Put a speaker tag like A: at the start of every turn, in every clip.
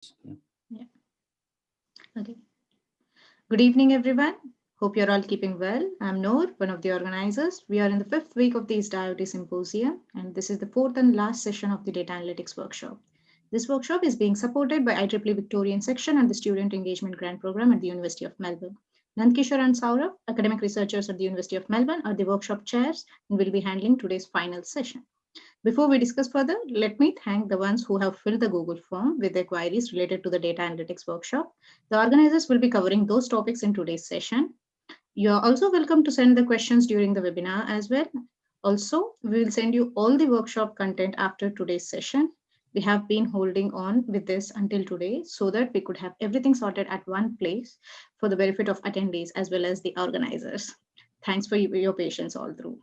A: Yeah.
B: Yeah. Okay. Good evening, everyone. Hope you're all keeping well. I'm Noor, one of the organizers. We are in the fifth week of the East IoT Symposium, and this is the fourth and last session of the Data Analytics Workshop. This workshop is being supported by IEEE Victorian Section and the Student Engagement Grant Program at the University of Melbourne. Nandkishore and Saurabh, academic researchers at the University of Melbourne, are the workshop chairs and will be handling today's final session. Before we discuss further, let me thank the ones who have filled the Google form with their queries related to the data analytics workshop. The organizers will be covering those topics in today's session. You are also welcome to send the questions during the webinar as well. Also, we will send you all the workshop content after today's session. We have been holding on with this until today so that we could have everything sorted at one place for the benefit of attendees as well as the organizers. Thanks for your patience all through.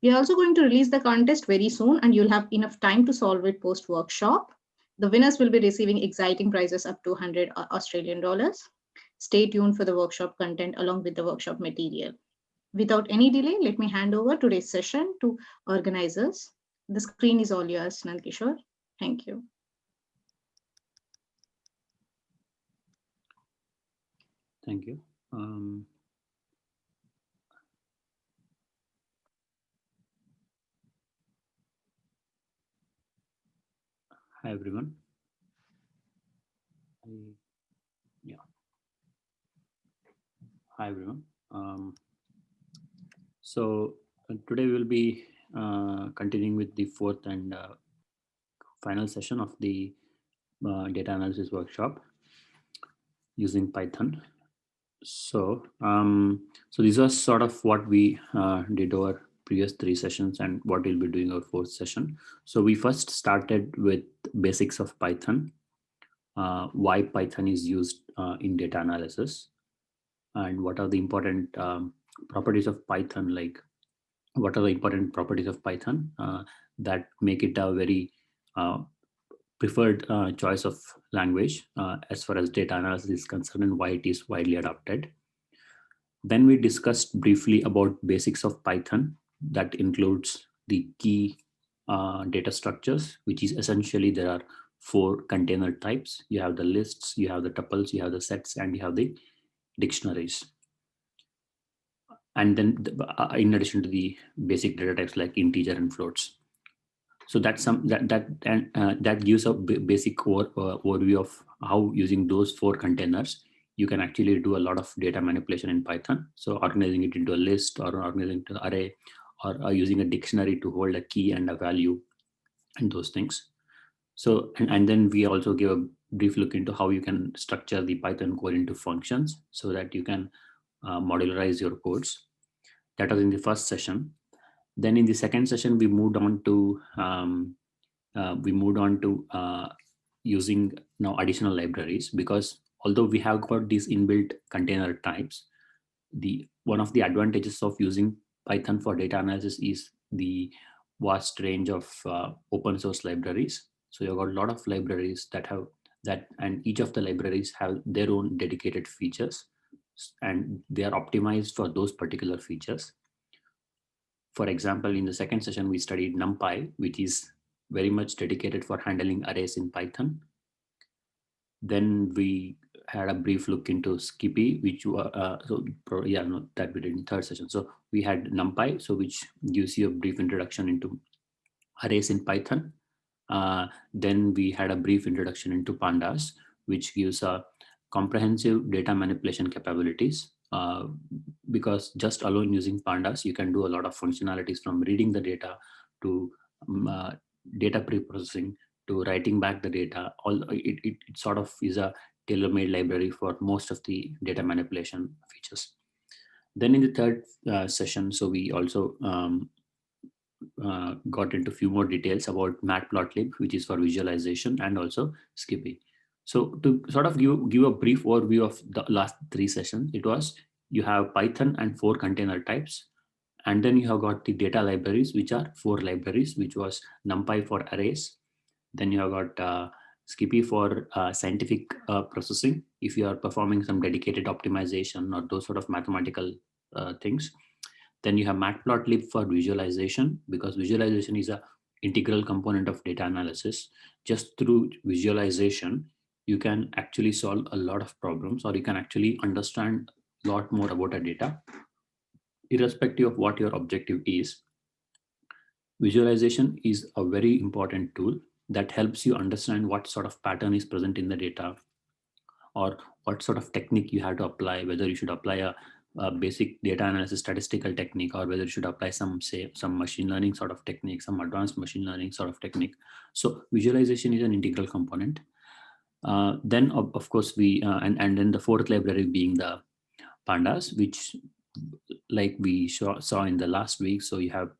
B: We are also going to release the contest very soon, and you'll have enough time to solve it post workshop. The winners will be receiving exciting prizes up to 100 Australian dollars. Stay tuned for the workshop content along with the workshop material. Without any delay, let me hand over today's session to organizers. The screen is all yours, Nandkishore. Thank you.
A: Thank you. Hi, everyone. Yeah. Hi, everyone. So today we'll be continuing with the fourth and final session of the data analysis workshop using Python. So these are sort of what we did over previous three sessions and what we'll be doing our fourth session. So we first started with basics of Python, why Python is used in data analysis, and what are the important properties of Python, like what are the important properties of Python that make it a very preferred choice of language as far as data analysis is concerned, and why it is widely adopted. Then we discussed briefly about basics of Python. That includes the key data structures, which is essentially there are four container types. You have the lists, you have the tuples, you have the sets, and you have the dictionaries. And then in addition to the basic data types like integer and floats. So that's some that gives a basic overview of how using those four containers you can actually do a lot of data manipulation in Python. So organizing it into a list or organizing it into an array, or using a dictionary to hold a key and a value and those things. So and then we also give a brief look into how you can structure the Python code into functions so that you can modularize your codes. That was in the first session. Then in the second session, we moved on to using now additional libraries, because although we have got these inbuilt container types, the one of the advantages of using Python for data analysis is the vast range of open source libraries. So you've got a lot of libraries that have that, and each of the libraries have their own dedicated features, and they are optimized for those particular features. For example, in the second session, we studied NumPy, which is very much dedicated for handling arrays in Python. Then we had a brief look into Skippy, which that we did in third session. So we had NumPy, so which gives you a brief introduction into arrays in Python. Then we had a brief introduction into Pandas, which gives a comprehensive data manipulation capabilities. Because just alone using Pandas, you can do a lot of functionalities, from reading the data to data pre-processing to writing back the data. It sort of is a tailor-made library for most of the data manipulation features. Then in the third session, so we also got into a few more details about Matplotlib, which is for visualization, and also Skippy. So to sort of give a brief overview of the last three sessions, it was you have Python and four container types, and then you have got the data libraries, which are four libraries, which was NumPy for arrays. Then you have got Skippy for scientific processing, if you are performing some dedicated optimization or those sort of mathematical things. Then you have Matplotlib for visualization, because visualization is a integral component of data analysis. Just through visualization, you can actually solve a lot of problems, or you can actually understand a lot more about a data, irrespective of what your objective is. Visualization is a very important tool that helps you understand what sort of pattern is present in the data, or what sort of technique you have to apply, whether you should apply a basic data analysis statistical technique, or whether you should apply some machine learning sort of technique, some advanced machine learning sort of technique. So visualization is an integral component. Then of course and then the fourth library being the pandas, which like we saw in the last week. So you have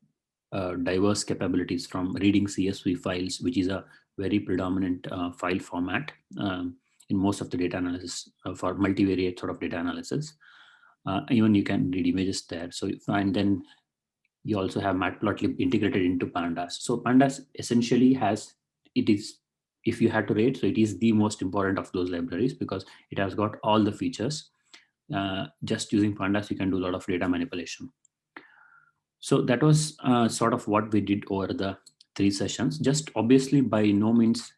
A: diverse capabilities from reading CSV files, which is a very predominant file format in most of the data analysis for multivariate sort of data analysis. Even you can read images there. So and then you also have Matplotlib integrated into pandas. So pandas essentially if you had to rate, so it is the most important of those libraries because it has got all the features. Just using pandas, you can do a lot of data manipulation. So that was sort of what we did over the 3 sessions. Just obviously by no means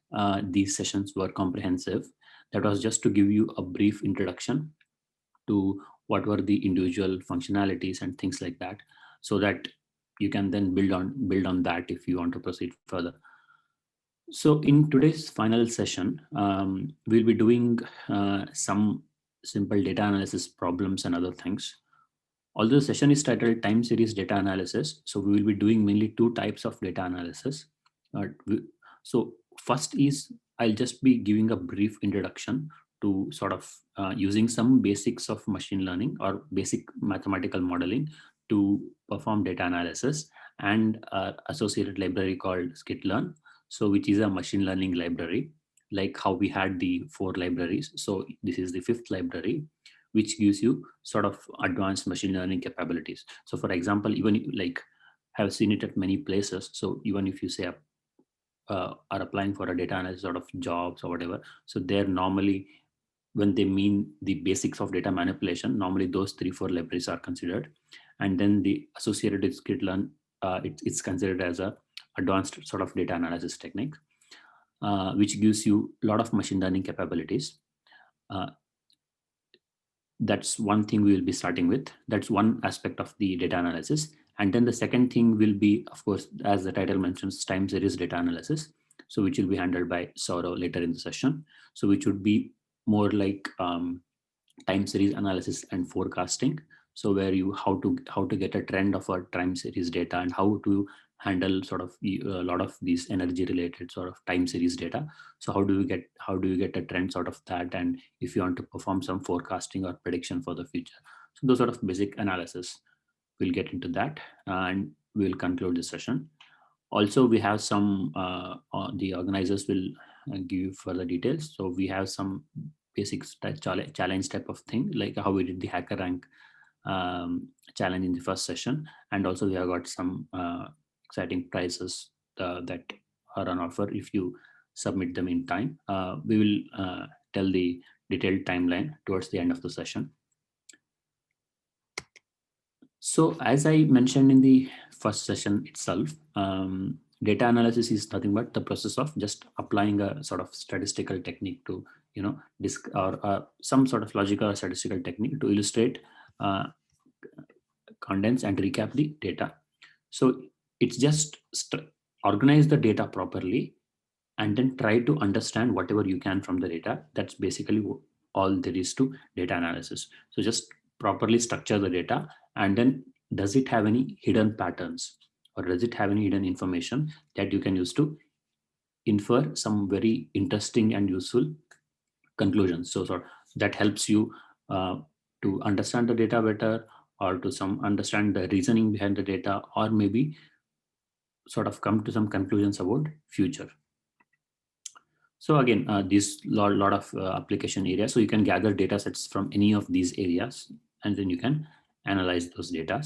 A: these sessions were comprehensive. That was just to give you a brief introduction to what were the individual functionalities and things like that, so that you can then build on that if you want to proceed further. So in today's final session, we'll be doing some simple data analysis problems and other things. Although the session is titled Time Series Data Analysis, so we will be doing mainly 2 types of data analysis. So first is I'll just be giving a brief introduction to sort of using some basics of machine learning or basic mathematical modeling to perform data analysis, and associated library called skitlearn, so which is a machine learning library, like how we had the 4 libraries. So this is the 5th library, which gives you sort of advanced machine learning capabilities. So for example, even like have seen it at many places. So even if you say are applying for a data analysis sort of jobs or whatever, so they're normally, when they mean the basics of data manipulation, normally those 3-4 libraries are considered. And then the associated with skitlearn, it's considered as a advanced sort of data analysis technique, which gives you a lot of machine learning capabilities. That's one thing we will be starting with. That's one aspect of the data analysis. And then the second thing will be, of course, as the title mentions, time series data analysis. So which will be handled by Saurav later in the session. So which would be more like time series analysis and forecasting. So where you how to get a trend of a time series data, and how to handle sort of a lot of these energy related sort of time series data. So how do you get a trend sort of that, and if you want to perform some forecasting or prediction for the future. So those sort of basic analysis, we'll get into that, and we'll conclude this session. Also, we have some the organizers will give you further details. So we have some basic challenge type of thing, like how we did the HackerRank challenge in the first session, and also we have got some exciting prizes that are on offer if you submit them in time. We will tell the detailed timeline towards the end of the session. So as I mentioned in the first session itself, data analysis is nothing but the process of just applying a sort of statistical technique to, some sort of logical or statistical technique to illustrate, condense and recap the data. So it's just organize the data properly and then try to understand whatever you can from the data. That's basically all there is to data analysis. So just properly structure the data, and then does it have any hidden patterns, or does it have any hidden information that you can use to infer some very interesting and useful conclusions. So that helps you to understand the data better, or to understand the reasoning behind the data, or maybe sort of come to some conclusions about future. So again, this lot of application areas. So you can gather data sets from any of these areas, and then you can analyze those data.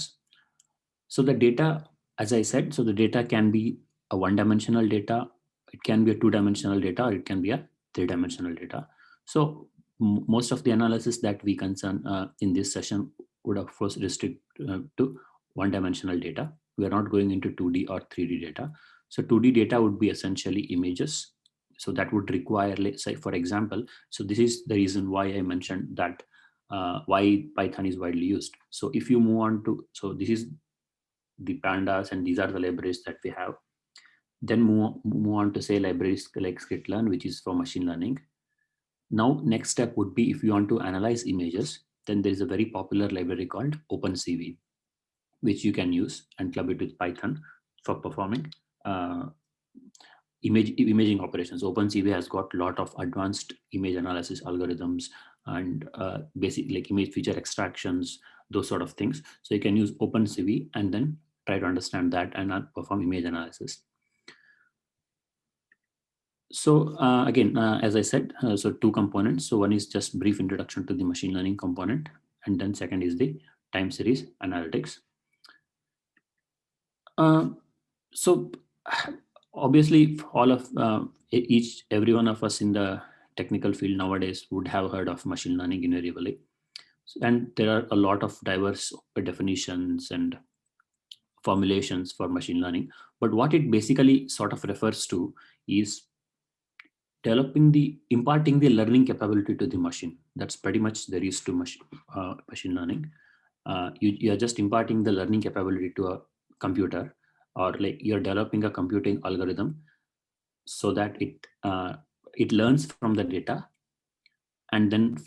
A: So the data, as I said, so the data can be a one-dimensional data, it can be a two-dimensional data, or it can be a three-dimensional data. So most of the analysis that we concern in this session would of course restrict to one-dimensional data. We are not going into 2D or 3D data. So 2D data would be essentially images. So that would require, let's say, for example, so this is the reason why I mentioned that why Python is widely used. So if you move on to, so this is the pandas and these are the libraries that we have. Then move on to say libraries like scikit-learn, which is for machine learning. Now, next step would be if you want to analyze images, then there is a very popular library called OpenCV, which you can use and club it with Python for performing imaging operations. OpenCV has got a lot of advanced image analysis algorithms and basic like image feature extractions, those sort of things. So you can use OpenCV and then try to understand that and perform image analysis. So again, as I said, so two components. So one is just brief introduction to the machine learning component, and then second is the time series analytics. So obviously, all of every one of us in the technical field nowadays would have heard of machine learning invariably, and there are a lot of diverse definitions and formulations for machine learning. But what it basically sort of refers to is imparting the learning capability to the machine. That's pretty much there is to machine learning. You are just imparting the learning capability to a computer, or like you're developing a computing algorithm so that it learns from the data, and then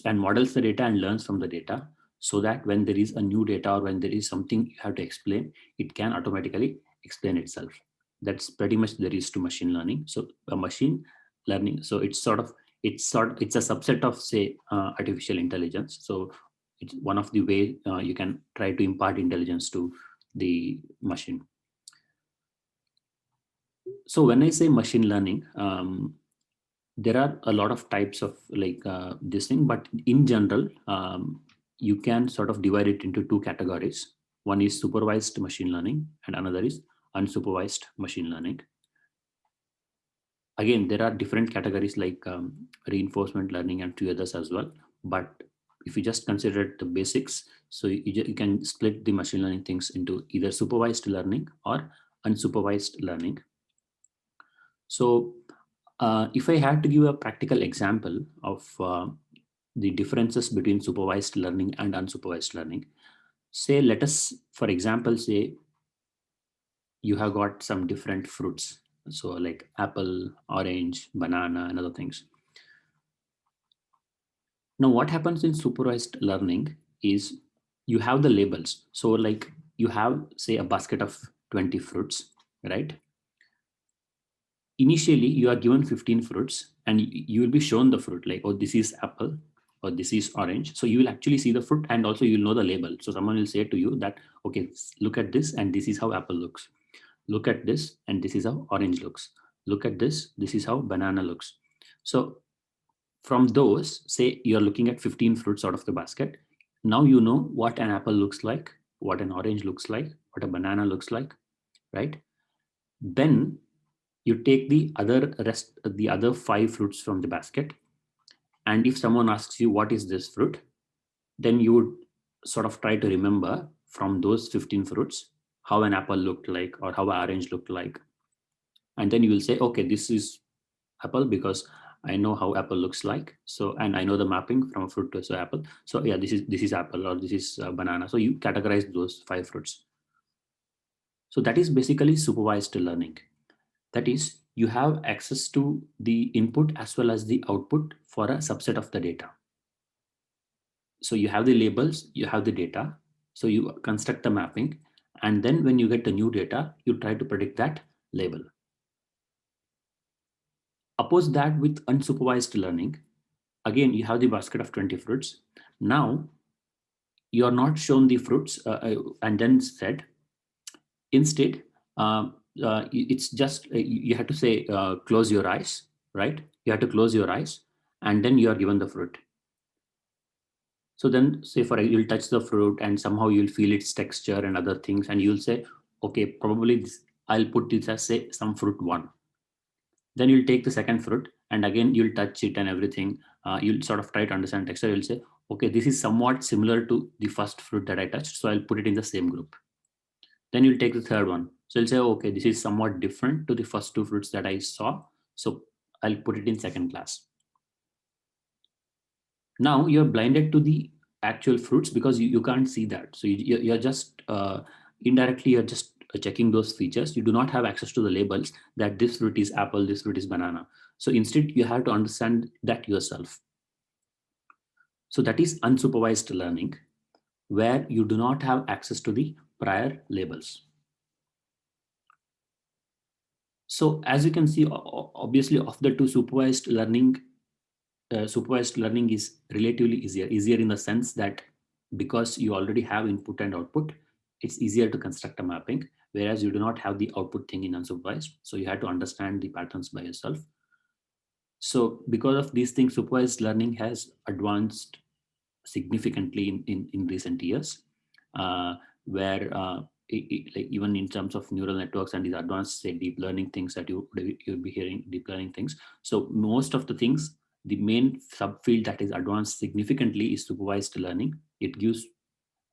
A: and models the data and learns from the data, so that when there is a new data or when there is something you have to explain, it can automatically explain itself. That's pretty much there is to machine learning. So a machine learning, so it's a subset of, say, artificial intelligence. So it's one of the way you can try to impart intelligence to the machine. So when I say machine learning, there are a lot of types of like this thing, but in general, you can sort of divide it into two categories. One is supervised machine learning and another is unsupervised machine learning. Again, there are different categories like reinforcement learning and few others as well. But if you just consider the basics, so you can split the machine learning things into either supervised learning or unsupervised learning. So if I had to give a practical example of the differences between supervised learning and unsupervised learning, say, let us, for example, say you have got some different fruits. So like apple, orange, banana, and other things. Now, what happens in supervised learning is you have the labels. So like you have, say, a basket of 20 fruits, right? Initially, you are given 15 fruits and you will be shown the fruit like, oh, this is apple or this is orange. So you will actually see the fruit and also you'll know the label. So someone will say to you that, okay, look at this and this is how apple looks. Look at this and this is how orange looks. Look at this is how banana looks. So from those, say you're looking at 15 fruits out of the basket. Now you know what an apple looks like, what an orange looks like, what a banana looks like, right? Then you take the other 5 fruits from the basket, and if someone asks you what is this fruit, then you would sort of try to remember from those 15 fruits how an apple looked like or how an orange looked like, and then you will say, okay, this is apple because I know how apple looks like. So, and I know the mapping from a fruit to apple. So yeah, this is apple or this is banana. So you categorize those 5 fruits. So that is basically supervised learning. That is, you have access to the input as well as the output for a subset of the data. So you have the labels, you have the data, so you construct the mapping, and then when you get the new data, you try to predict that label. Oppose that with unsupervised learning. Again, you have the basket of 20 fruits. Now, you are not shown the fruits and then said, instead, it's just, you have to say, close your eyes, right? You have to close your eyes and then you are given the fruit. So then say you'll touch the fruit and somehow you'll feel its texture and other things. And you'll say, okay, probably I'll put this as, say, some fruit 1. Then you'll take the second fruit and again, you'll touch it and everything. You'll sort of try to understand texture. You'll say, okay, this is somewhat similar to the first fruit that I touched. So I'll put it in the same group. Then you'll take the third one. So you'll say, okay, this is somewhat different to the first 2 fruits that I saw. So I'll put it in second class. Now you're blinded to the actual fruits because you can't see that. So you're just indirectly, you're just checking those features. You do not have access to the labels that this fruit is apple, this fruit is banana. So instead, you have to understand that yourself. So that is unsupervised learning, where you do not have access to the prior labels. So as you can see, obviously of the two, supervised learning is relatively easier in the sense that because you already have input and output, it's easier to construct a mapping, whereas you do not have the output thing in unsupervised. So you have to understand the patterns by yourself. So because of these things, supervised learning has advanced significantly in recent years, where like even in terms of neural networks and these advanced, say, deep learning things that you'll be hearing, deep learning things. So most of the things, the main subfield that is advanced significantly is supervised learning. It gives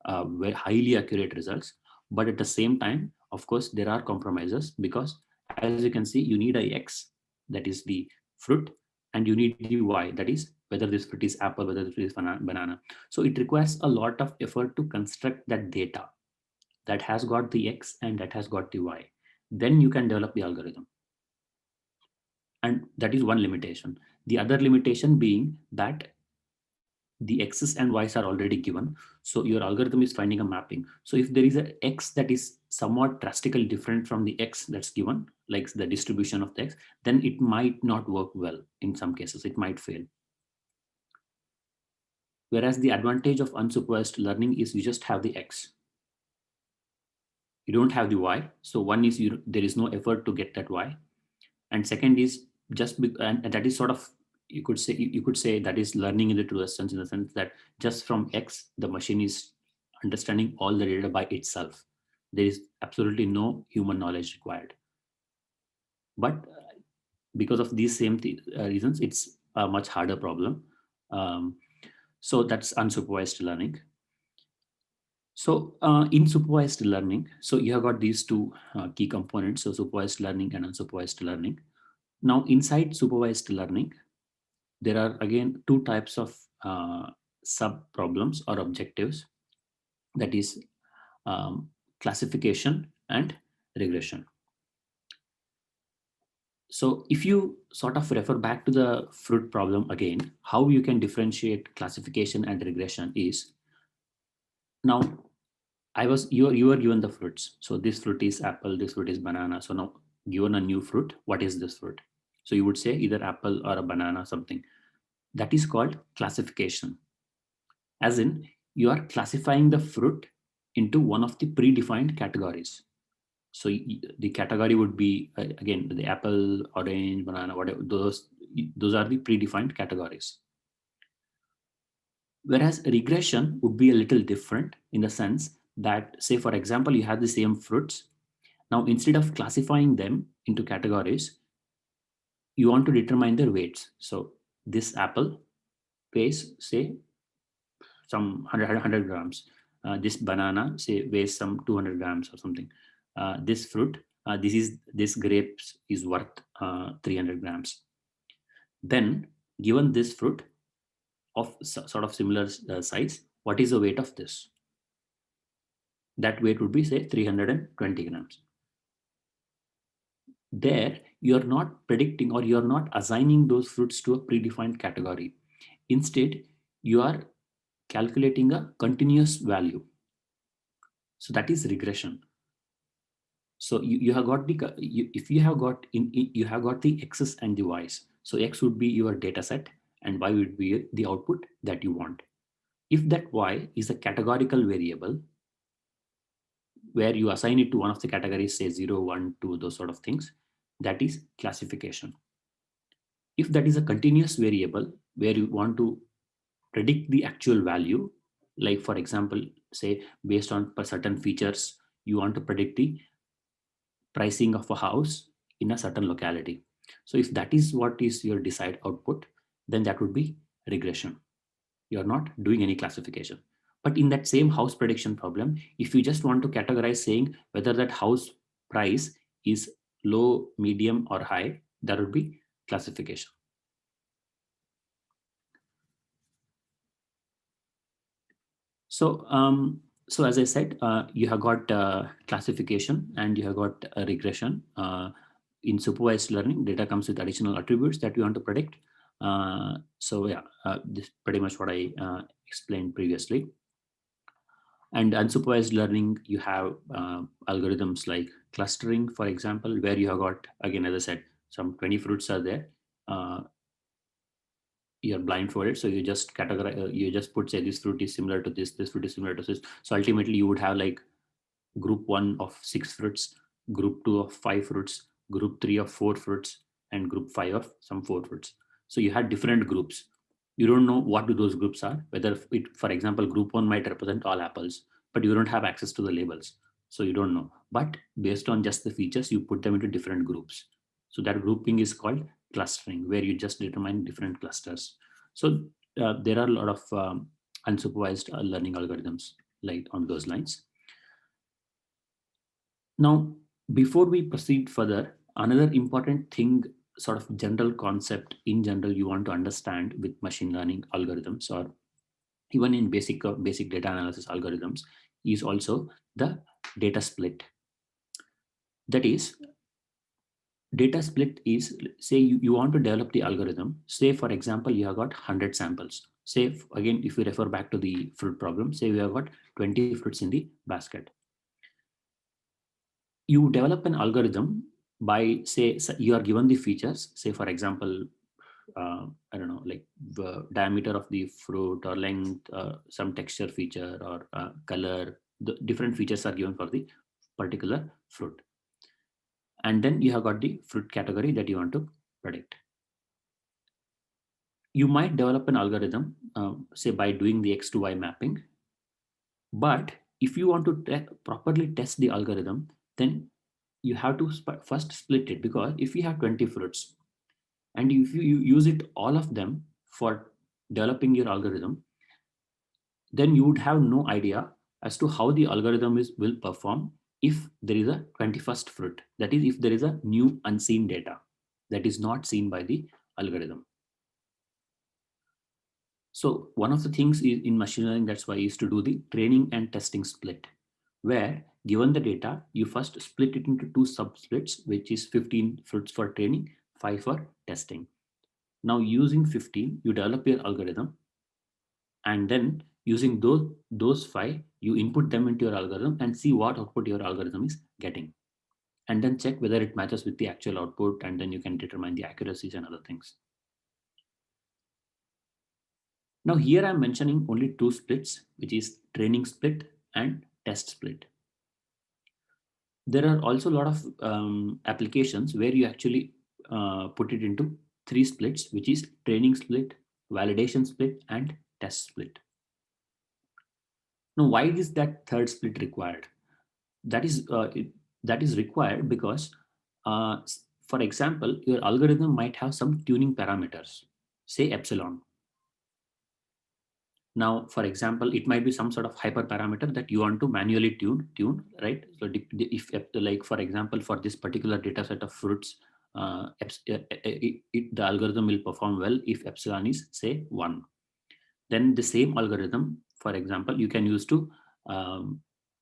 A: very highly accurate results, but at the same time, of course, there are compromises, because as you can see, you need a X, that is the fruit, and you need the Y, that is whether this fruit is apple, whether this fruit is banana. So it requires a lot of effort to construct that data that has got the X and that has got the Y. Then you can develop the algorithm. And that is one limitation. The other limitation being that the X's and Y's are already given. So your algorithm is finding a mapping. So if there is an X that is somewhat drastically different from the X that's given, like the distribution of the X, then it might not work well. In some cases, it might fail. Whereas the advantage of unsupervised learning is you just have the X. You don't have the Y. So one is there is no effort to get that Y. And second is and that is sort of, you could say that is learning in the truest sense, in the sense that just from X, the machine is understanding all the data by itself. There is absolutely no human knowledge required. But because of these same reasons, it's a much harder problem. So that's unsupervised learning. So in supervised learning, so you have got these two key components, so supervised learning and unsupervised learning. Now inside supervised learning, there are again two types of sub problems or objectives, that is classification and regression. So if you sort of refer back to the fruit problem again, how you can differentiate classification and regression is, now you are given the fruits. So this fruit is apple, this fruit is banana. So now given a new fruit, what is this fruit? So you would say either apple or a banana, something. That is called classification. As in, you are classifying the fruit into one of the predefined categories. So the category would be, again, the apple, orange, banana, whatever, those are the predefined categories. Whereas regression would be a little different in the sense that, say, for example, you have the same fruits. Now, instead of classifying them into categories, you want to determine their weights. So this apple weighs, say, some 100 grams. This banana, say, weighs some 200 grams or something. This fruit, this grapes is worth 300 grams. Then, given this fruit of sort of similar size, what is the weight of this? That weight would be, say, 320 grams. There, you're not predicting or you're not assigning those fruits to a predefined category. Instead, you are calculating a continuous value. So that is regression. So you have got if you have got you have got the X's and the Y's. So X would be your data set and Y would be the output that you want. If that Y is a categorical variable, where you assign it to one of the categories, say 0, 1, 2, those sort of things, that is classification. If that is a continuous variable where you want to predict the actual value, like for example, say based on certain features, you want to predict the pricing of a house in a certain locality. So if that is what is your desired output, then that would be regression. You're not doing any classification. But in that same house prediction problem, if you just want to categorize saying whether that house price is low, medium, or high, that would be classification. So, so as I said, you have got classification and you have got regression. In supervised learning, data comes with additional attributes that you want to predict. So yeah, this is pretty much what I explained previously. And unsupervised learning, you have algorithms like clustering, for example, where you have got, again, as I said, some 20 fruits are there. You're blindfolded, so you just categorize, you just put, say, this fruit is similar to this fruit is similar to this. So ultimately you would have like group 1 of 6 fruits, group 2 of 5 fruits, group 3 of 4 fruits, and group 5 of some 4 fruits. So you had different groups. You don't know what do those groups are, whether it, for example, group 1 might represent all apples, but you don't have access to the labels, so you don't know. But based on just the features, you put them into different groups. So that grouping is called clustering, where you just determine different clusters. So there are a lot of unsupervised learning algorithms like on those lines. Now, before we proceed further, another important thing, sort of general concept in general you want to understand with machine learning algorithms, or even in basic data analysis algorithms, is also the data split. That is, data split is, say you want to develop the algorithm. Say, for example, you have got 100 samples. Say, again, if you refer back to the fruit problem, say we have got 20 fruits in the basket. You develop an algorithm by, say, you are given the features, say, for example, I don't know, like the diameter of the fruit or length, some texture feature or color. The different features are given for the particular fruit. And then you have got the fruit category that you want to predict. You might develop an algorithm, say, by doing the X to Y mapping. But if you want to properly test the algorithm, then you have to first split it, because if you have 20 fruits and if you use it all of them for developing your algorithm, then you would have no idea as to how the algorithm will perform if there is a 21st fruit. That is, if there is a new unseen data that is not seen by the algorithm. So one of the things is in machine learning, that's why, is to do the training and testing split, where given the data, you first split it into 2 subsplits, which is 15 fruits for training, 5 for testing. Now using 15, you develop your algorithm, and then using those 5, you input them into your algorithm and see what output your algorithm is getting. And then check whether it matches with the actual output, and then you can determine the accuracies and other things. Now here I'm mentioning only 2 splits, which is training split and test split. There are also a lot of applications where you actually put it into 3 splits, which is training split, validation split, and test split. Now, why is that third split required? That is required because, for example, your algorithm might have some tuning parameters, say epsilon. Now, for example, it might be some sort of hyperparameter that you want to manually tune, right? So if, like, for example, for this particular data set of fruits, the algorithm will perform well if epsilon is, say, 1. Then the same algorithm, for example, you can use to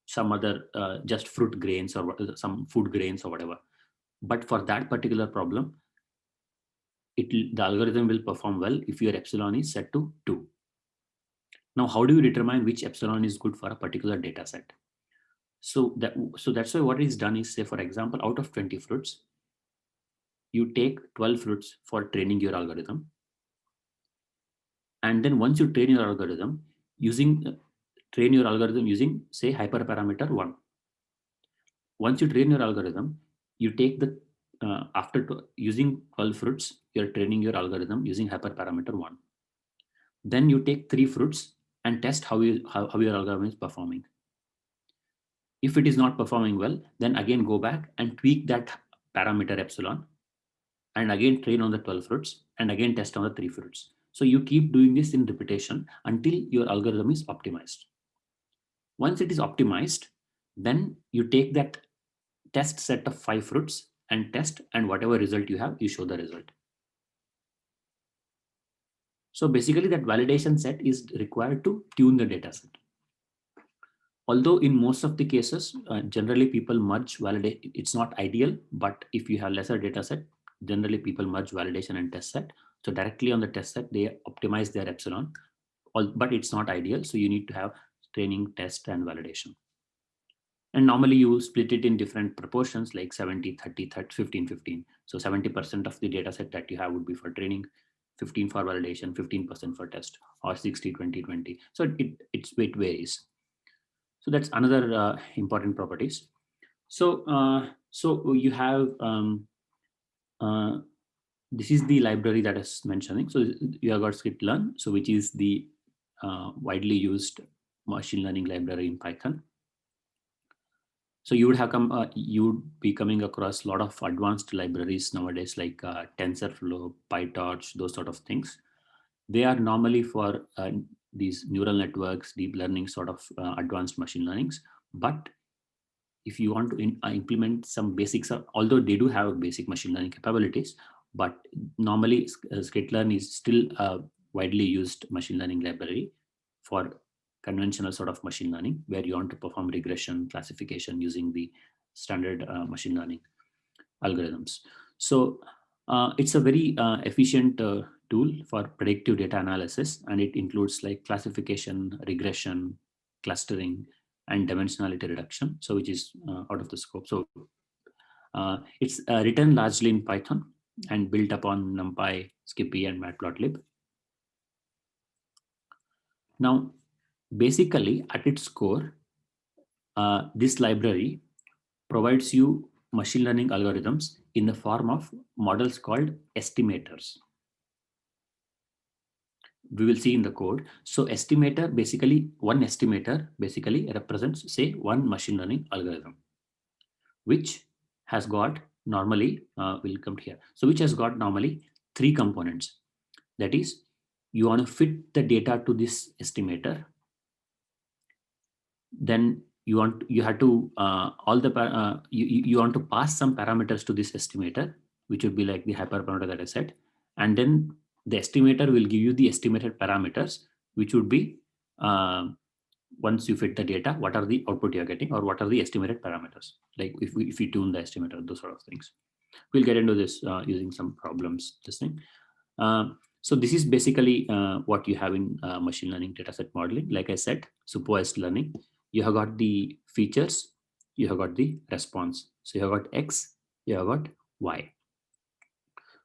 A: some other just fruit grains or some food grains or whatever. But for that particular problem, the algorithm will perform well if your epsilon is set to 2. Now, how do you determine which epsilon is good for a particular data set? So that's why what is done is, say, for example, out of 20 fruits, you take 12 fruits for training your algorithm. And then once you train your algorithm train your algorithm using, say, hyperparameter 1. Once you train your algorithm, you take the using 12 fruits, you're training your algorithm using hyperparameter 1. Then you take 3 fruits and test how your algorithm is performing. If it is not performing well, then again go back and tweak that parameter epsilon, and again train on the 12 fruits, and again test on the 3 fruits. So you keep doing this in repetition until your algorithm is optimized. Once it is optimized, then you take that test set of 5 fruits and test, and whatever result you have, you show the result. So basically that validation set is required to tune the data set. Although in most of the cases, generally people merge validate. It's not ideal, but if you have lesser data set, generally people merge validation and test set. So directly on the test set, they optimize their epsilon, but it's not ideal. So you need to have training, test, and validation. And normally you split it in different proportions like 70, 30, 30 15, 15. So 70% of the data set that you have would be for training, 15 for validation, 15% for test, or 60, 20, 20. So it varies. So that's another important properties. So you have this is the library that is mentioning. So you have got scikit-learn, so which is the widely used machine learning library in Python. So you would be coming across a lot of advanced libraries nowadays, like TensorFlow, PyTorch, those sort of things. They are normally for these neural networks, deep learning sort of advanced machine learnings. But if you want to implement some basics, although they do have basic machine learning capabilities, but normally scikit-learn is still a widely used machine learning library for conventional sort of machine learning, where you want to perform regression classification using the standard machine learning algorithms. So it's a very efficient tool for predictive data analysis, and it includes like classification, regression, clustering, and dimensionality reduction, so which is out of the scope. So it's written largely in Python and built upon NumPy, Skippy, and Matplotlib. Now, basically, at its core, this library provides you machine learning algorithms in the form of models called estimators. We will see in the code. So estimator, basically one estimator basically represents, say, one machine learning algorithm, which has got normally, we'll come here. So which has got normally three components. That is, you want to fit the data to this estimator. Then you have to you want to pass some parameters to this estimator, which would be like the hyperparameter that I said, and then the estimator will give you the estimated parameters, which would be once you fit the data, what are the output you're getting, or what are the estimated parameters, like if we tune the estimator, those sort of things. We'll get into this using some problems, this thing. So this is basically what you have in machine learning dataset modeling. Like I said, supervised learning. You have got the features, you have got the response. So you have got X, you have got Y.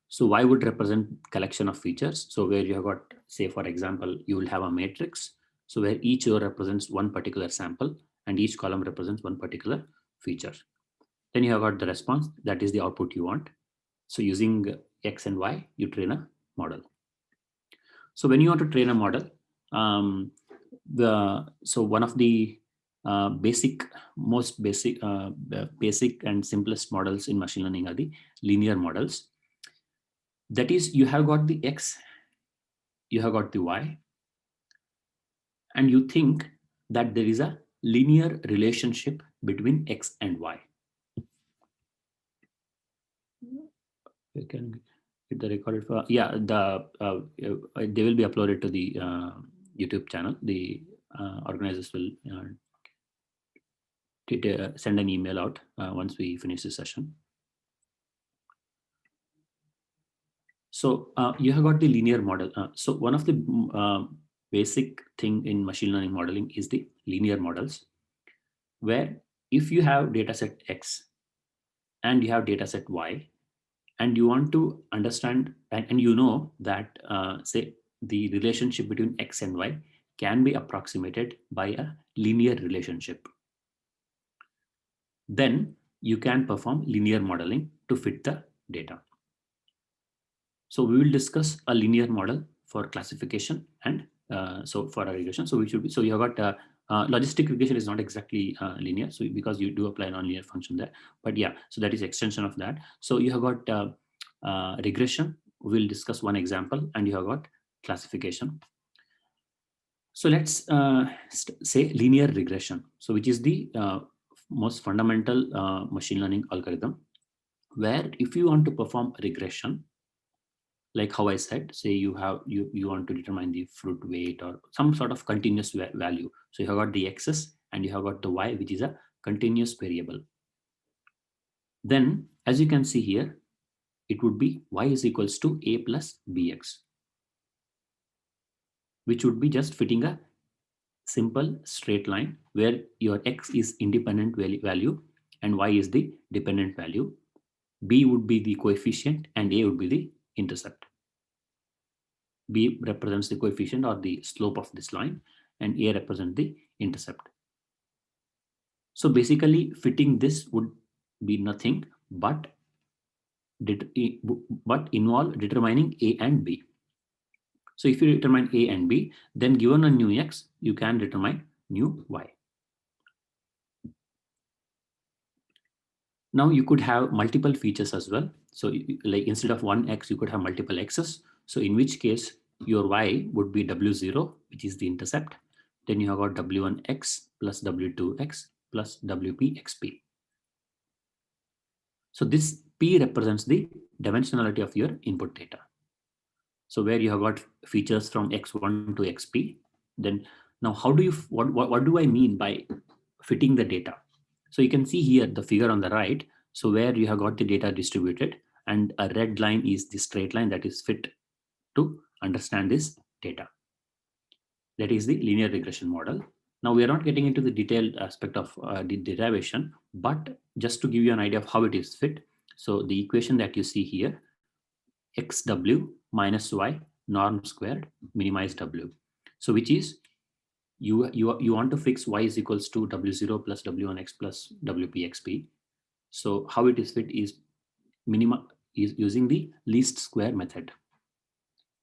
A: So Y would represent collection of features. So where you have got, say, for example, you will have a matrix. So where each row represents one particular sample and each column represents one particular feature. Then you have got the response, that is the output you want. So using X and Y, you train a model. So when you want to train a model, so one of the most basic and simplest models in machine learning are the linear models. That is, you have got the X, you have got the Y, and you think that there is a linear relationship between X and Y. We can get the recorded for, yeah, they will be uploaded to the YouTube channel. The organizers will send an email out once we finish the session. So you have got the linear model. So one of the basic thing in machine learning modeling is the linear models, where if you have dataset X and you have dataset Y, and you want to understand, and you know that say the relationship between X and Y can be approximated by a linear relationship, then you can perform linear modeling to fit the data. So we will discuss a linear model for classification and so for a regression. So we should be, so you have got logistic regression is not exactly linear, so because you do apply a nonlinear function there, but yeah, so that is extension of that. So you have got regression. We'll discuss one example, and you have got classification. So let's say linear regression. So which is the most fundamental machine learning algorithm, where if you want to perform regression, like how I said, say you want to determine the fruit weight or some sort of continuous value. So you have got the x's and you have got the y, which is a continuous variable. Then, as you can see here, it would be y is equals to a plus bx, which would be just fitting a simple straight line where your x is independent value and y is the dependent value. B would be the coefficient and a would be the intercept. B represents the coefficient or the slope of this line and a represents the intercept. So basically fitting this would be nothing but involve determining a and b. So if you determine a and b, then given a new x, you can determine new y. Now you could have multiple features as well. So like instead of one x, you could have multiple x's. So in which case your y would be w0, which is the intercept. Then you have got w1x plus w2x plus wpxp. So this p represents the dimensionality of your input data. So where you have got features from x1 to xp, then now how do you, what do I mean by fitting the data? So you can see here the figure on the right. So where you have got the data distributed and a red line is the straight line that is fit to understand this data. That is the linear regression model. Now we are not getting into the detailed aspect of the derivation, but just to give you an idea of how it is fit. So the equation that you see here, xw minus y norm squared minimize w. So which is you want to fix y is equals to w0 plus w1x plus wpxp. So how it is fit is is using the least square method.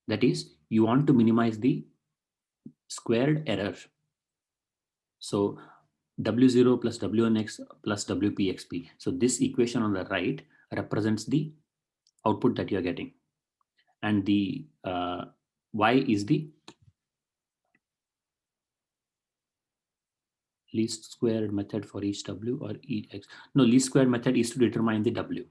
A: That is, you want to minimize the squared error. So w0 plus w1x plus wpxp. So this equation on the right represents the output that you are getting, and the y is the least squared method for each w or each x. No, least square method is to determine the w.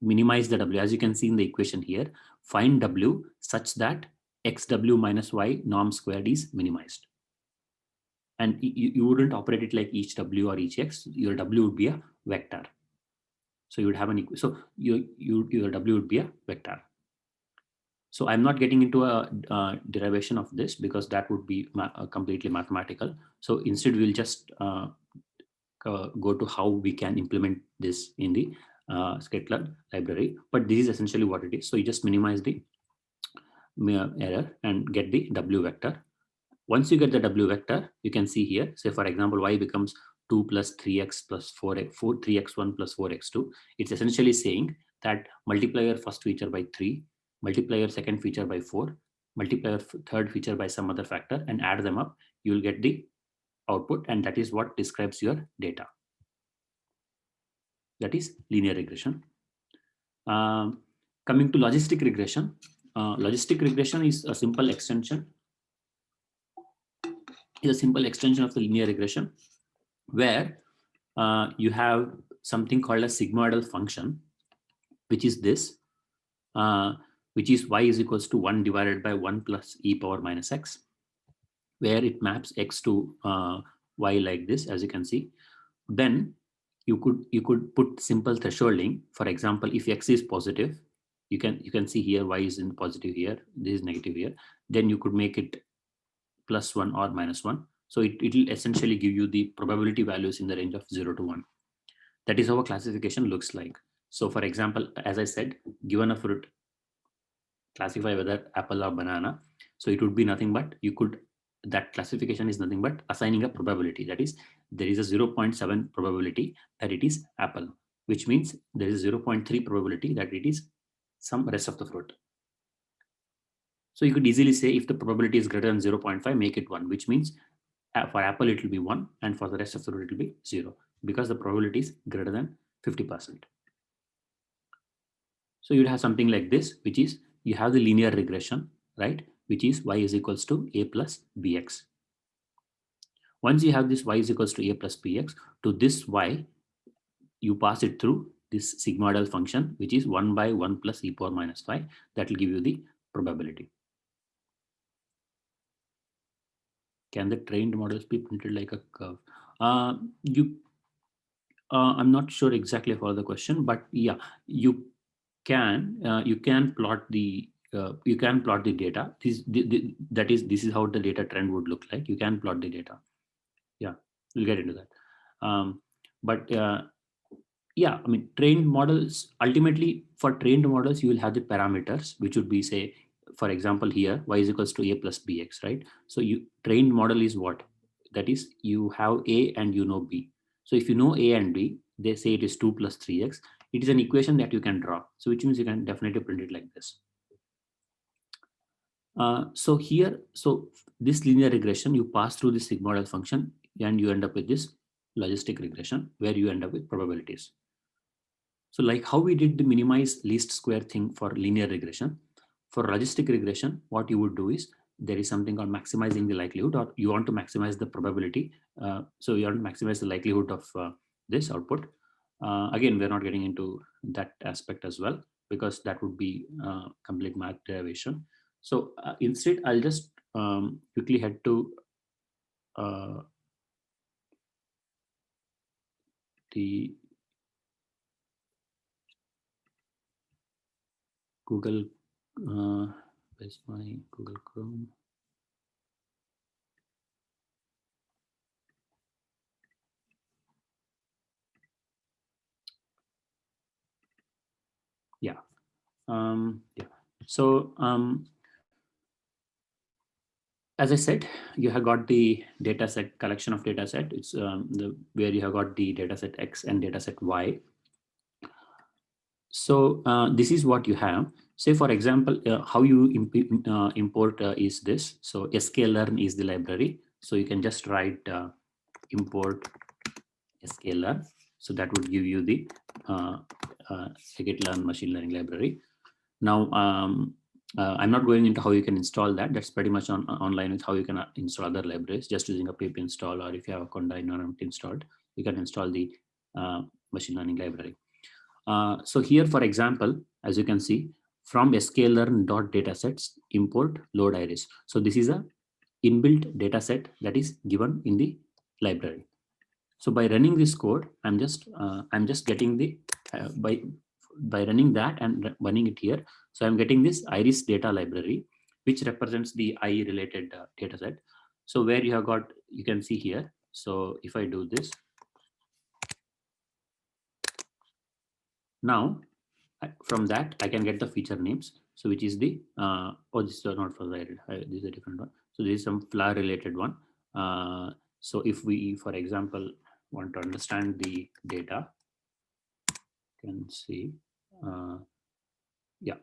A: Minimize the w. As you can see in the equation here, find w such that xw minus y norm squared is minimized. And you wouldn't operate it like each w or each x. Your w would be a vector. So you would have an equation. So your w would be a vector. So I'm not getting into a derivation of this because that would be completely mathematical. So instead we'll just go to how we can implement this in the scikit-learn library. But this is essentially what it is. So you just minimize the error and get the w vector. Once you get the w vector, you can see here, say for example, y becomes 2 plus 3x plus 4x, 3x1 plus 4x2. It's essentially saying that multiply your first feature by 3, multiply your second feature by 4, multiply your third feature by some other factor and add them up, you will get the output, and that is what describes your data. That is linear regression. Coming to logistic regression. Logistic regression is a simple extension. Is a simple extension of the linear regression, where you have something called a sigmoidal function, which is this, which is y is equals to 1 divided by 1 plus e power minus x, where it maps x to y like this, as you can see. Then you could put simple thresholding. For example, if x is positive, you can see here y is in positive here, this is negative here. Then you could make it +1 or -1. So it will essentially give you the probability values in the range of 0 to 1. That is how a classification looks like. So for example, as I said, given a fruit, classify whether apple or banana. So it would be nothing but that classification is nothing but assigning a probability. That is, there is a 0.7 probability that it is apple, which means there is a 0.3 probability that it is some rest of the fruit. So you could easily say if the probability is greater than 0.5, make it 1, which means for apple it will be 1 and for the rest of the fruit it will be 0, because the probability is greater than 50%. So you'd have something like this, which is you have the linear regression, right? Which is y is equals to a plus bx. Once you have this y is equals to a plus bx, to this y, you pass it through this sigmoidal function, which is 1 by 1 plus e power minus 5. That will give you the probability. Can the trained models be printed like a curve? I'm not sure exactly for the question, but yeah, you can plot the data. This is how the data trend would look like. You can plot the data. Yeah, we'll get into that. But yeah, I mean, trained models, ultimately for trained models, you will have the parameters, which would be, say, for example, here, y is equals to a plus bx, right? So you trained model is what? That is, you have a and you know b. So if you know a and b, they say it is 2 plus 3x. It is an equation that you can draw. So which means you can definitely print it like this. So here, so this linear regression, you pass through the sigmoidal function and you end up with this logistic regression where you end up with probabilities. So like how we did the minimize least square thing for linear regression, for logistic regression, what you would do is there is something called maximizing the likelihood, or you want to maximize the probability. So you want to maximize the likelihood of this output. Again, we're not getting into that aspect as well, because that would be complete math derivation. So instead, I'll just quickly head to the Google. Where's my Google Chrome? Yeah. Yeah. So as I said, you have got the data set, collection of data set. It's where you have got the data set X and data set Y. So this is what you have. Say, for example, how you import is this. So sklearn is the library. So you can just write import sklearn. So that would give you the scikit-learn machine learning library. Now, I'm not going into how you can install that. That's pretty much online with how you can install other libraries, just using a pip install, or if you have a Conda environment installed, you can install the machine learning library. So here, for example, as you can see, from sklearn.datasets import load iris. So this is a inbuilt dataset that is given in the library. So by running this code, I'm just getting the by running that and running it here. So I'm getting this iris data library, which represents the eye related data set. So where you have got, you can see here. So if I do this, now from that I can get the feature names. So which is the oh, this is not for the this is a different one. So this is some flower related one. So if we, for example, want to understand the data, you can see yeah.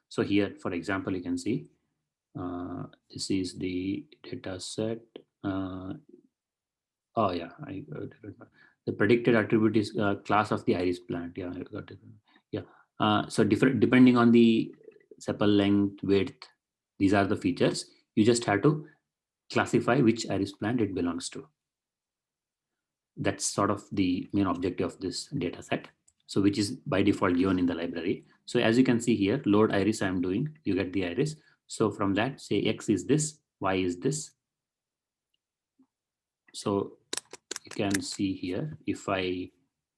A: So here, for example, you can see this is the data set. Oh yeah, I the predicted attribute is class of the iris plant. Yeah, I got it. Yeah. So different depending on the sepal length, width, these are the features. You just have to classify which iris plant it belongs to. That's sort of the main objective of this data set. So which is by default given in the library. So as you can see here, load iris I'm doing, you get the iris. So from that, say X is this, Y is this. So you can see here, if I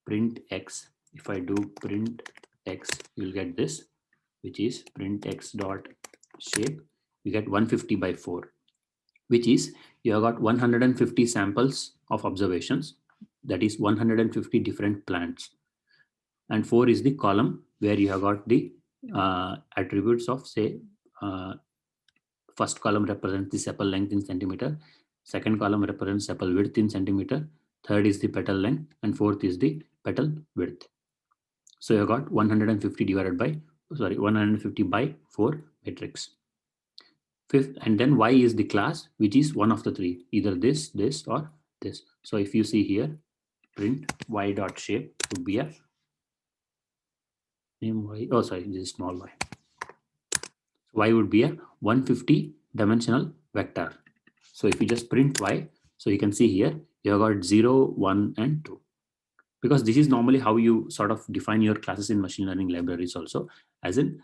A: print X, if I do print X, you'll get this, which is print X dot shape. You get 150 by 4, which is you have got 150 samples of observations. That is 150 different plants. And 4 is the column where you have got the attributes of, say, first column represents the sepal length in centimeter, second column represents sepal width in centimeter, third is the petal length, and fourth is the petal width. So you got 150 divided by, 150 by 4 matrix. Fifth, and then Y is the class, which is one of the three, either this, this, or this. So if you see here, print Y dot shape would be a name Y. Oh, sorry, this is small y. Y would be a 150 dimensional vector. So if you just print Y, so you can see here, you have got 0, 1, and 2. because this is normally how you sort of define your classes in machine learning libraries also, as in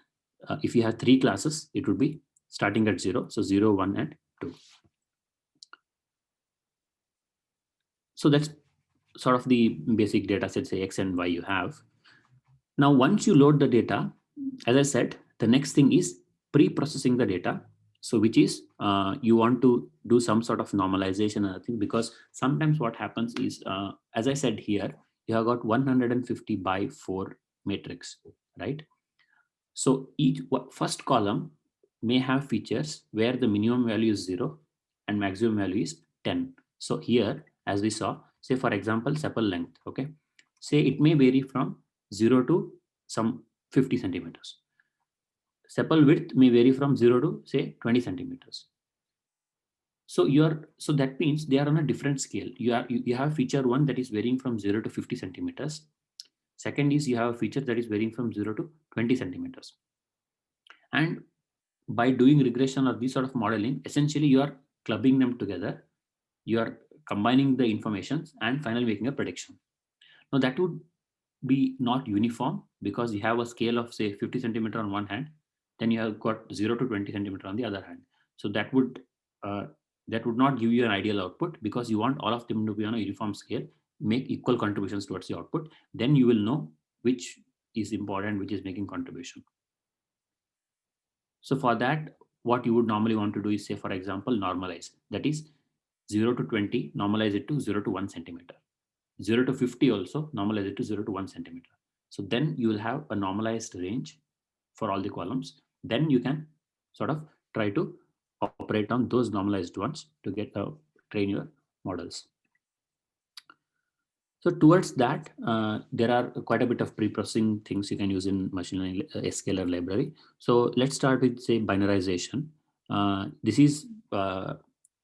A: if you have 3 classes, it would be starting at 0. So 0, 1, and 2. So that's sort of the basic data set, say X and Y you have. Now, once you load the data, as I said, the next thing is pre-processing the data. So which is you want to do some sort of normalization and thing, because sometimes what happens is, as I said here, you have got 150 by 4 matrix, right? So each first column may have features where the minimum value is 0 and maximum value is 10. So here, as we saw, say for example, sepal length, okay? Say it may vary from 0 to some 50 centimeters. Sepal width may vary from 0 to say 20 centimeters. So so that means they are on a different scale. You have feature 1 that is varying from 0 to 50 centimeters. Second is you have a feature that is varying from 0 to 20 centimeters. And by doing regression or this sort of modeling, essentially you are clubbing them together. You are combining the informations and finally making a prediction. Now that would be not uniform, because you have a scale of say 50 centimeter on one hand, then you have got 0 to 20 centimeter on the other hand. So that would not give you an ideal output, because you want all of them to be on a uniform scale, make equal contributions towards the output. Then you will know which is important, which is making contribution. So for that, what you would normally want to do is, say for example, normalize. That is 0 to 20, normalize it to 0 to 1 centimeter. 0 to 50 also normalize it to 0 to 1 centimeter. So then you will have a normalized range for all the columns. Then you can sort of try to operate on those normalized ones to get train your models. So towards that, there are quite a bit of pre-processing things you can use in machine learning scalar library. So let's start with say binarization. This is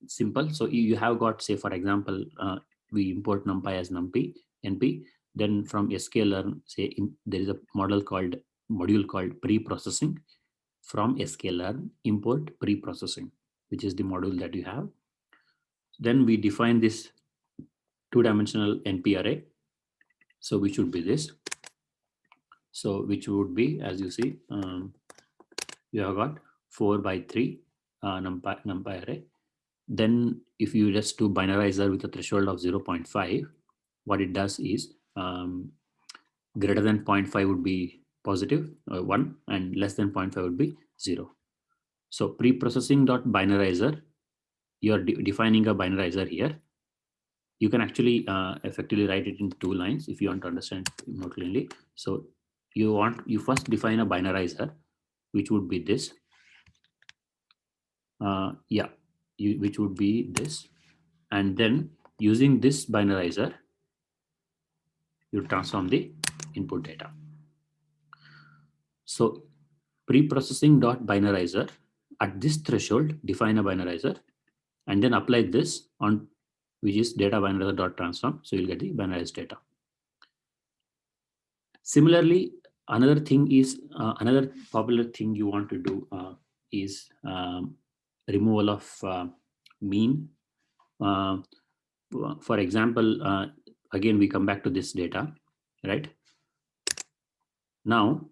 A: simple. So you have got, say for example, we import numpy as np. Then from sklearn, say there is a module called pre-processing. From sklearn, import pre-processing, which is the module that you have. Then we define this 2-dimensional NP array. So which would be this. So which would be, as you see, you have got 4 by 3 numpy array. Then if you just do binarizer with a threshold of 0.5, what it does is greater than 0.5 would be positive 1, and less than 0.5 would be 0. So pre-processing.binarizer, you're defining a binarizer here. You can actually effectively write it in 2 lines if you want to understand more clearly. So you first define a binarizer, which would be this. Which would be this. And then using this binarizer, you transform the input data. So pre-processing.binarizer, at this threshold, define a binarizer, and then apply this on, which is data binarizer.transform. So you'll get the binarized data. Similarly, another thing is another popular thing you want to do is removal of mean. For example, again we come back to this data, right? Now,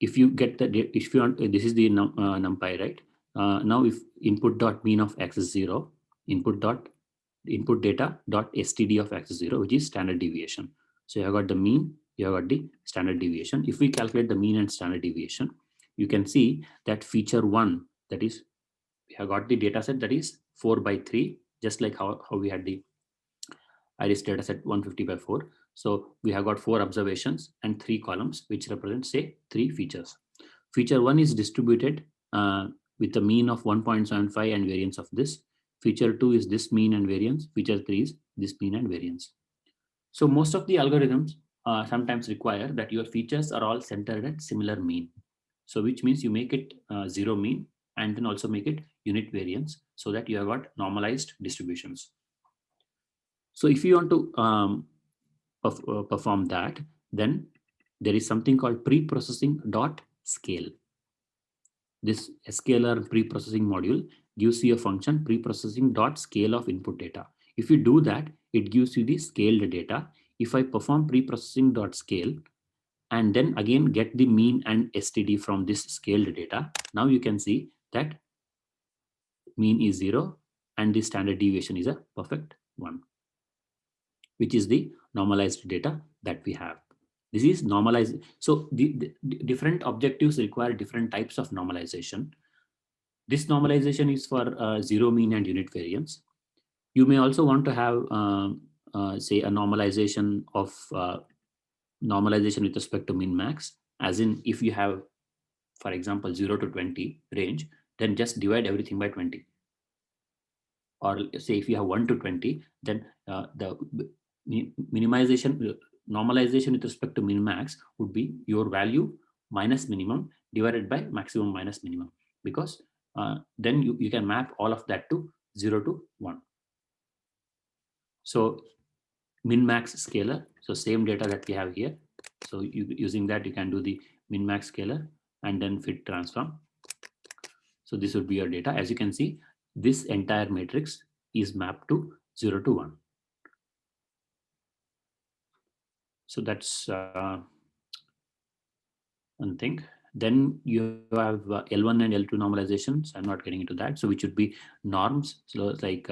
A: if you get the, if you want, this is the numpy, right? Now, if input dot mean of x is 0, input data dot std of x is 0, which is standard deviation. So you have got the mean, you have got the standard deviation. If we calculate the mean and standard deviation, you can see that feature 1, that is, we have got the data set that is 4 by 3, just like how we had the iris data set 150 by 4. So we have got 4 observations and 3 columns, which represent say 3 features. Feature 1 is distributed with a mean of 1.75 and variance of this. Feature 2 is this mean and variance. Feature 3 is this mean and variance. So most of the algorithms sometimes require that your features are all centered at similar mean. So which means you make it 0 mean and then also make it unit variance, so that you have got normalized distributions. So if you want to perform that, then there is something called pre-processing.scale. This scalar pre-processing module gives you a function pre-processing.scale of input data. If you do that, it gives you the scaled data if I perform pre-processing.scale and then again get the mean and STD from this scaled data, now you can see that mean is 0 and the standard deviation is a perfect 1, which is the normalized data that we have. This is normalized. So the different objectives require different types of normalization. This normalization is for zero mean and unit variance. You may also want to have, say, a normalization of normalization with respect to min max, as in if you have, for example, 0 to 20 range, then just divide everything by 20. Or say if you have 1 to 20, then the minimization, normalization with respect to min max would be your value minus minimum divided by maximum minus minimum, because then you can map all of that to 0 to 1. So min max scalar, so same data that we have here. So using that, you can do the min max scalar and then fit transform. So this would be your data. As you can see, this entire matrix is mapped to 0 to 1. So that's one thing. Then you have L1 and L2 normalizations. I'm not getting into that. So which would be norms. So it's like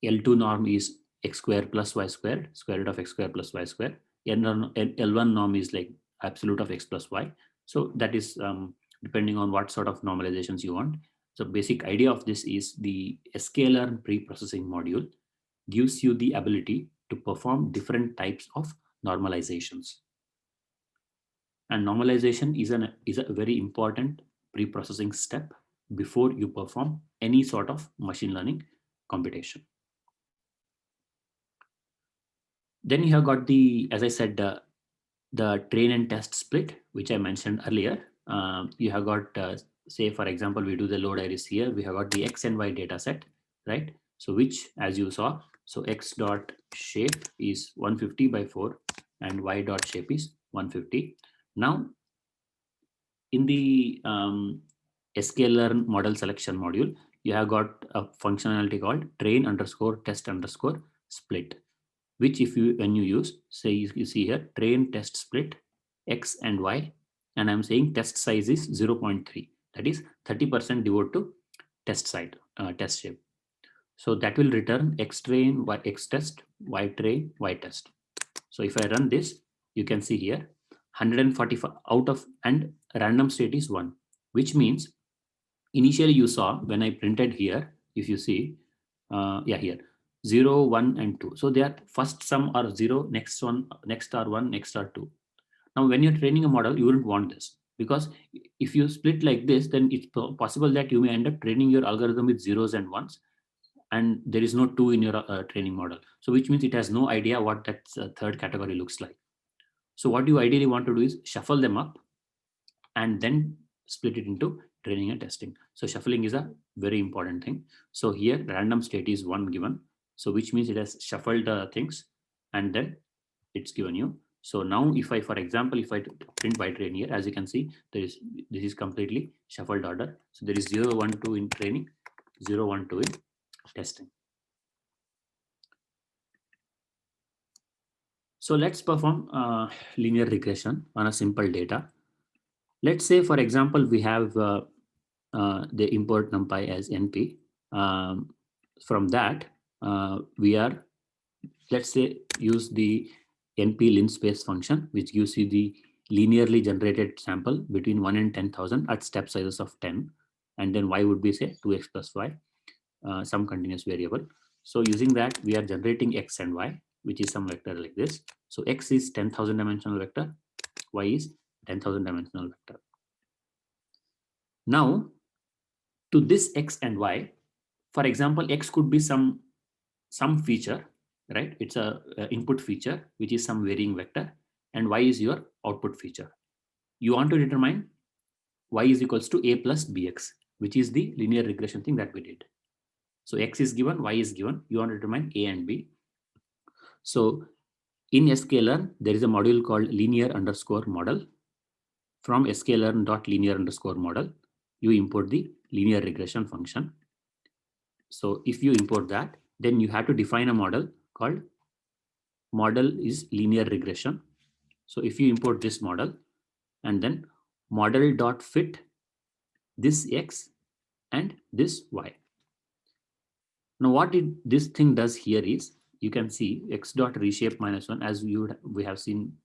A: L2 norm is x squared plus y squared, square root of x squared plus y squared. L1 norm is like absolute of x plus y. So that is depending on what sort of normalizations you want. So basic idea of this is the sklearn pre-processing module gives you the ability to perform different types of normalizations. And normalization is a very important pre-processing step before you perform any sort of machine learning computation. Then you have got the, as I said, the train and test split, which I mentioned earlier. You have got, say, for example, we do the load iris here. We have got the X and Y data set, right? So which, as you saw, so X dot shape is 150 by 4 and Y dot shape is 150. Now, in the sklearn model selection module, you have got a functionality called train underscore test underscore split, which if you, when you use, say you see here, train test split X and Y, and I'm saying test size is 0.3, that is 30% devote to test site, test shape. So that will return X train, Y X test, Y train, Y test. So if I run this, you can see here 145 out of, and random state is 1, which means initially you saw when I printed here, if you see, yeah, here 0, 1 and 2. So they are first sum are 0, next one, next are 1, next are 2. Now when you're training a model, you wouldn't want this, because if you split like this, then it's possible that you may end up training your algorithm with zeros and ones, and there is no 2 in your training model. So which means it has no idea what that third category looks like. So what you ideally want to do is shuffle them up and then split it into training and testing. So shuffling is a very important thing. So here random state is 1 given. So which means it has shuffled things and then it's given you. So now if I, for example, if I print by train here, as you can see, this is completely shuffled order. So there is 0, 1, 2 in training, 0, 1, 2 in testing. So let's perform linear regression on a simple data. Let's say, for example, we have the import numpy as np. From that, we are, let's say, use the np linspace function, which gives you the linearly generated sample between 1 and 10,000 at step sizes of 10. And then y would be, say, 2x plus y, some continuous variable. So using that, we are generating x and y, which is some vector like this. So x is 10,000 dimensional vector, y is 10,000 dimensional vector. Now, to this x and y, for example, x could be some feature, right? It's a input feature, which is some varying vector, and y is your output feature. You want to determine y is equals to a plus bx, which is the linear regression thing that we did. So x is given, y is given. You want to determine a and b. So in sklearn, there is a module called linear underscore model. From sklearn.linear underscore model, you import the linear regression function. So if you import that, then you have to define a model called model is linear regression. So if you import this model and then model dot fit this X and this Y. Now what this thing does here is, you can see X dot reshape -1 as we have seen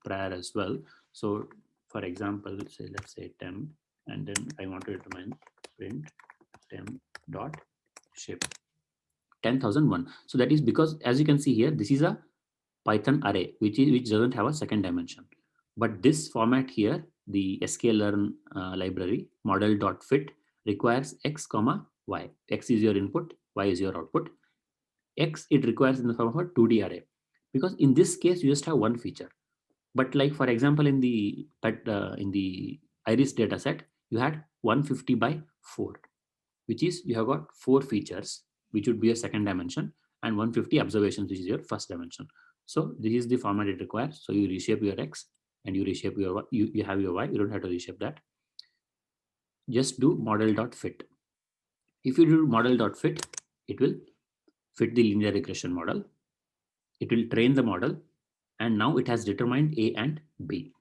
A: prior as well. So for example, say let's say temp, and then I want to determine print temp dot shape 10,001. So that is because, as you can see here, this is a Python array which doesn't have a second dimension. But this format here, the sklearn library model.fit requires x comma y. X is your input, y is your output. X it requires in the form of a 2D array, because in this case you just have one feature. But like for example, in the iris data set, you had 150 by 4, which is you have got 4 features, which would be a second dimension, and 150 observations, which is your first dimension. So this is the format it requires. So you reshape your X and you reshape your Y. You have your Y. You don't have to reshape that. Just do model.fit. If you do model.fit, it will fit the linear regression model. It will train the model, and now it has determined A and B.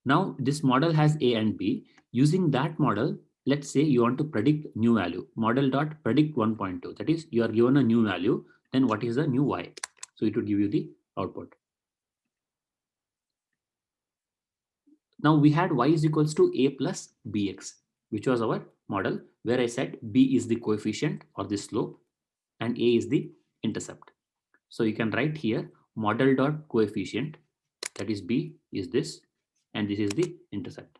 A: Now this model has A and B. Using that model, let's say you want to predict new value, model.predict 1.2. That is, you are given a new value, then what is the new Y? So it would give you the output. Now we had Y is equals to A plus BX, which was our model, where I said B is the coefficient or the slope and A is the intercept. So you can write here model.coefficient, that is B is this, and this is the intercept.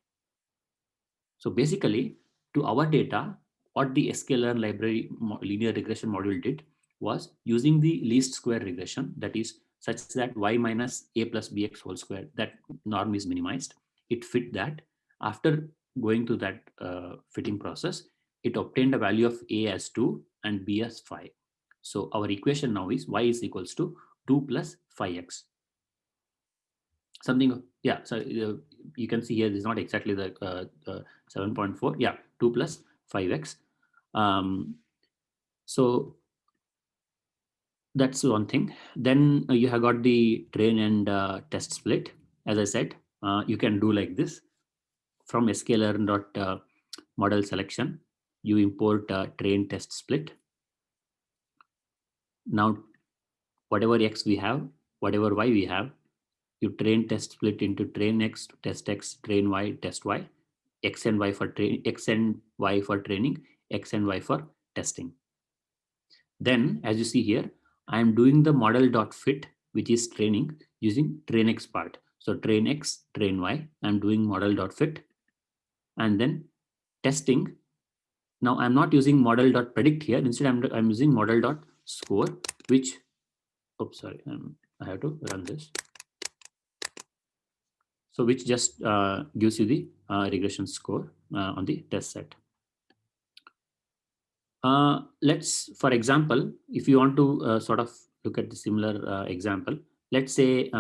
A: So basically, to our data, what the sklearn library linear regression module did was, using the least square regression, that is such that y minus a plus bx whole square, that norm is minimized. It fit that. After going to that fitting process, it obtained a value of a as 2 and b as 5. So our equation now is y is equals to 2 plus 5x. Something, yeah, so you can see here, this is not exactly the 7.4, yeah, 2 plus 5x. So that's one thing. Then you have got the train and test split. As I said, you can do like this. From sklearn model selection, you import train test split. Now whatever x we have, whatever y we have, you train test split into train x, test x, train y, test y, x and y for x and y for training, x and y for testing. Then, as you see here, I am doing the model.fit, which is training, using train x part. So train x, train y, I'm doing model.fit, and then testing. Now I'm not using model.predict here. Instead, I'm using model.score, which, oops, sorry, I have to run this. So which just gives you the regression score on the test set. Let's, for example, if you want to sort of look at the similar example, let's say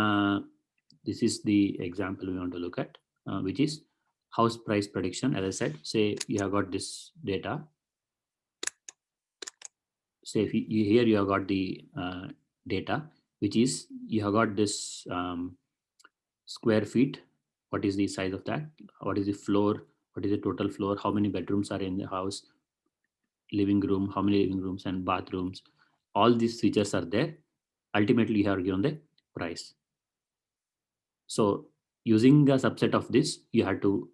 A: this is the example we want to look at, which is house price prediction. As I said, say you have got this data. Say if here you have got the data, which is you have got this square feet. What is the size of that? What is the floor? What is the total floor? How many bedrooms are in the house? Living room, how many living rooms and bathrooms? All these features are there. Ultimately, you are given the price. So using a subset of this, you have to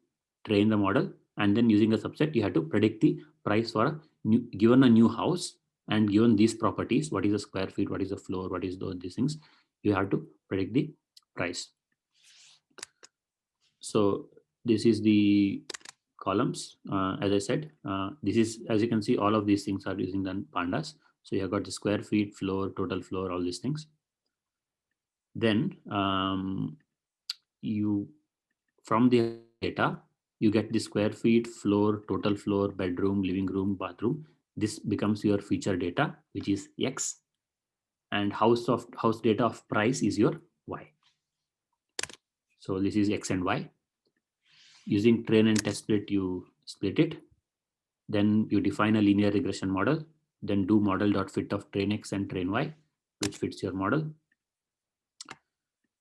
A: train the model, and then using a subset, you have to predict the price for a given a new house, and given these properties, what is the square feet, what is the floor, what is these things, you have to predict the price. So this is the columns. As I said, this is, as you can see, all of these things are using the pandas. So you have got the square feet, floor, total floor, all these things. Then you, from the data, you get the square feet, floor, total floor, bedroom, living room, bathroom. This becomes your feature data, which is X, and house data of price is your Y. So this is X and Y. Using train and test split, you split it. Then you define a linear regression model. Then do model.fit of train X and train Y. which fits your model.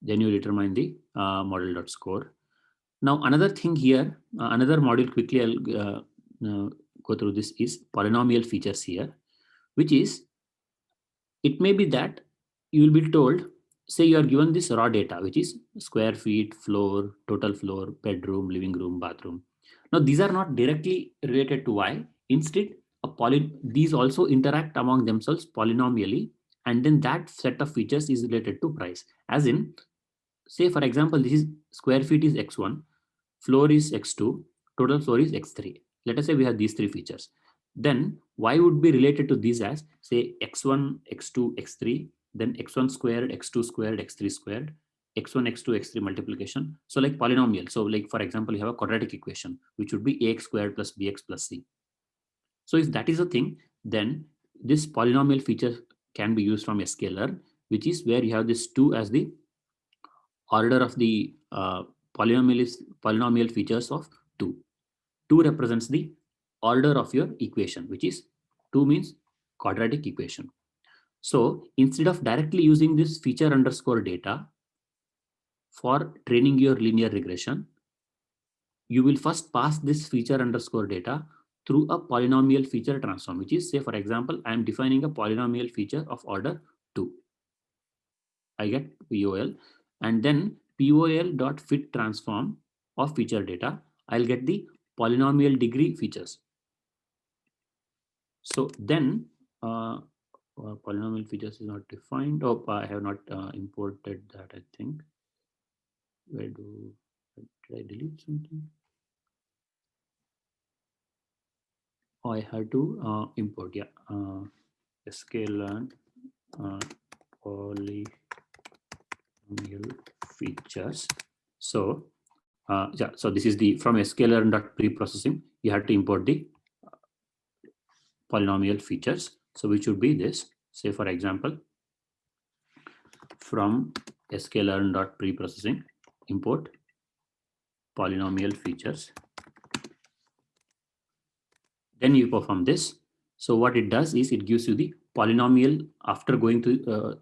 A: Then you determine the model.score. Now another thing here, another module quickly I'll go through this is polynomial features here, which is, it may be that you will be told, say you are given this raw data, which is square feet, floor, total floor, bedroom, living room, bathroom. Now these are not directly related to Y. Instead, these also interact among themselves polynomially, and then that set of features is related to price. As in, say for example, this is square feet is x1, floor is x2, total floor is x3. Let us say we have these three features. Then Y would be related to these as, say, x1, x2, x3, then x1 squared, x2 squared, x3 squared, x1, x2, x3 multiplication. So like polynomial. So like, for example, you have a quadratic equation, which would be ax squared plus bx plus c. So if that is a thing, then this polynomial feature can be used from a scalar, which is where you have this 2 as the order of the polynomial features of 2. 2 represents the order of your equation, which is 2 means quadratic equation. So instead of directly using this feature underscore data for training your linear regression, you will first pass this feature underscore data through a polynomial feature transform, which is, say, for example, I am defining a polynomial feature of order 2. I get POL, and then POL.fit transform of feature data, I'll get the polynomial degree features. So then polynomial features is not defined. Oh, I have not imported that, I think. Where did I delete something? Oh, I had to import, yeah, sklearn polynomial features. So yeah, so this is the from sklearn.preprocessing, you have to import the polynomial features. So which would be this, say for example, from sklearn.preprocessing, import polynomial features. Then you perform this. So what it does is it gives you the polynomial after going to,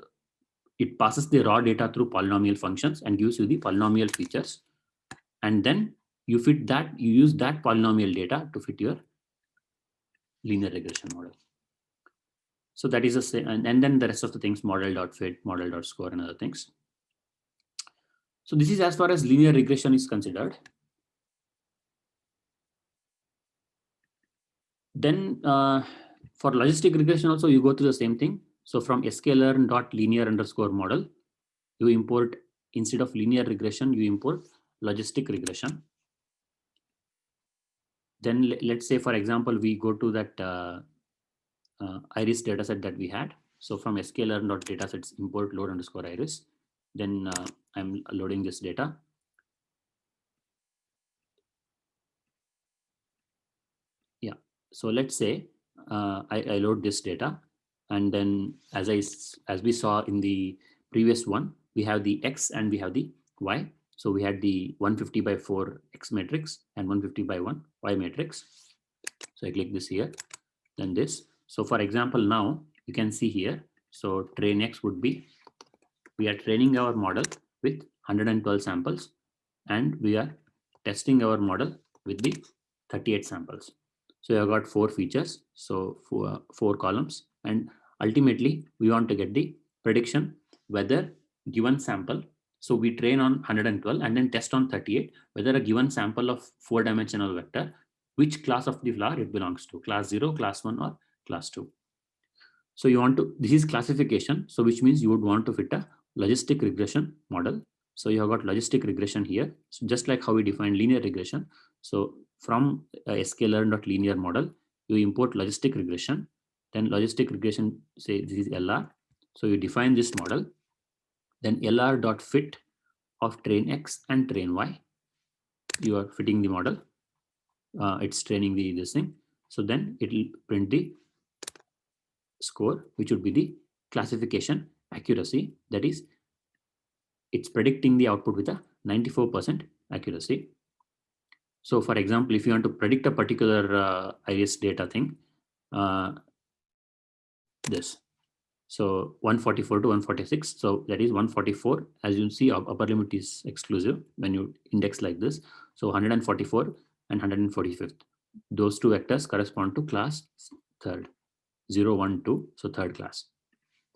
A: it passes the raw data through polynomial functions and gives you the polynomial features. And then you fit that, you use that polynomial data to fit your linear regression model. So that is a say, and then the rest of the things, model.fit, model.score, and other things. So this is as far as linear regression is considered. Then for logistic regression also, you go through the same thing. So from sklearn.linear underscore model, you import, instead of linear regression, you import logistic regression. Then let's say, for example, we go to that iris dataset that we had. So from sklearn.datasets, import load underscore iris. Then I'm loading this data. Yeah. So let's say I load this data, and then as we saw in the previous one, we have the X and we have the Y. So we had the 150 by 4 X matrix and 150 by 1 Y matrix. So I click this here, then this. So for example, now you can see here, so train X would be, we are training our model with 112 samples, and we are testing our model with the 38 samples. So I've got 4 features, so four columns, and ultimately we want to get the prediction whether given sample. So we train on 112 and then test on 38 whether a given sample of 4-dimensional vector, which class of the flower it belongs to, class 0, class 1, or class 2. So you want to, this is classification, so which means you would want to fit a logistic regression model. So you have got logistic regression here. So just like how we define linear regression. So from a sklearn.linear model, you import logistic regression. Then logistic regression, say this is LR. So you define this model. Then LR.fit of train X and train Y. You are fitting the model. It's training this thing. So then it will print the score, which would be the classification accuracy. That is, it's predicting the output with a 94% accuracy. So for example, if you want to predict a particular iris data thing, this. So 144 to 146. So that is 144. As you see, upper limit is exclusive when you index like this. So 144 and 145th. Those two vectors correspond to class third, 0, 1, 2. So third class.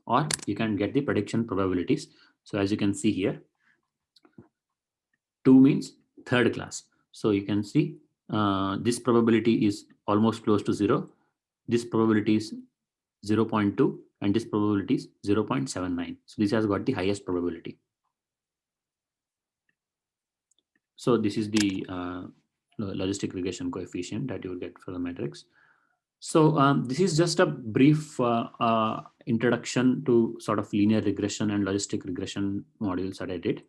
A: Or you can get the prediction probabilities. So as you can see here, 2 means third class. So you can see this probability is almost close to 0. This probability is 0.2 and this probability is 0.79. So this has got the highest probability. So this is the logistic regression coefficient that you will get for the matrix. So this is just a brief introduction to sort of linear regression and logistic regression modules that I did.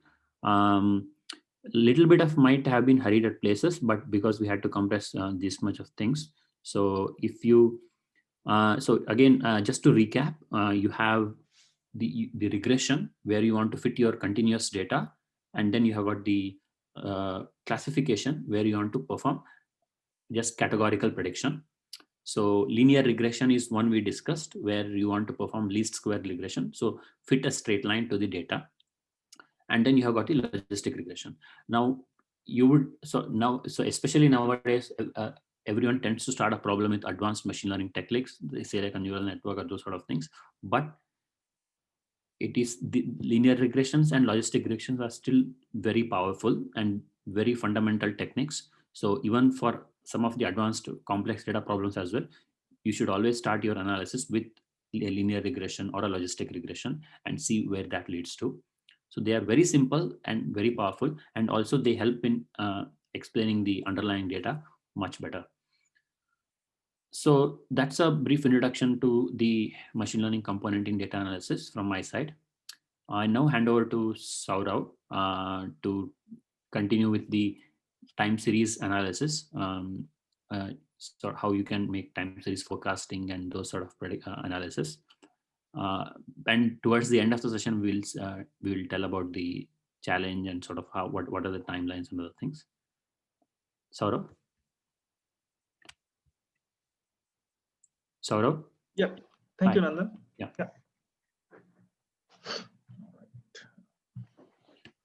A: Little bit of might have been hurried at places, but because we had to compress this much of things. So if you, so again, just to recap, you have the regression where you want to fit your continuous data, and then you have got the classification where you want to perform just categorical prediction. So linear regression is one we discussed where you want to perform least square regression. So fit a straight line to the data. And then you have got the logistic regression. Now you would, so especially nowadays, everyone tends to start a problem with advanced machine learning techniques. They say like a neural network or those sort of things. But it is the linear regressions and logistic regressions are still very powerful and very fundamental techniques. So even for some of the advanced complex data problems as well, you should always start your analysis with a linear regression or a logistic regression and see where that leads to. So they are very simple and very powerful, and also they help in explaining the underlying data much better. So that's a brief introduction to the machine learning component in data analysis from my side. I now hand over to Saurav to continue with the time series analysis. So how you can make time series forecasting and those sort of analysis. And towards the end of the session, we will tell about the challenge and sort of how what are the timelines and other things. Saurav? Saurav?
C: Yep. Thank you, Nandan.
A: Yeah.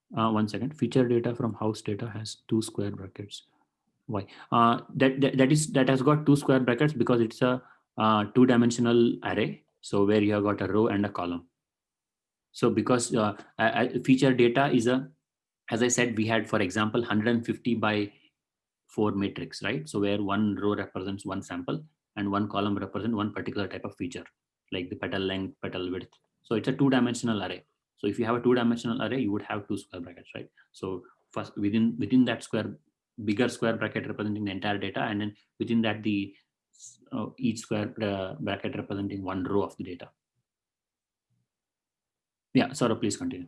A: One second. Feature data from house data has 2 square brackets. Why? That has got 2 square brackets because it's a 2-dimensional array. So where you have got a row and a column. So because feature data is as I said, we had, for example, 150 by 4 matrix, right? So where one row represents one sample and one column represents one particular type of feature, like the petal length, petal width. So it's a 2-dimensional array. So if you have a 2-dimensional array, you would have 2 square brackets, right? So first within that bigger square bracket representing the entire data, and then within that the each square bracket representing one row of the data. Yeah, Saurav, please continue.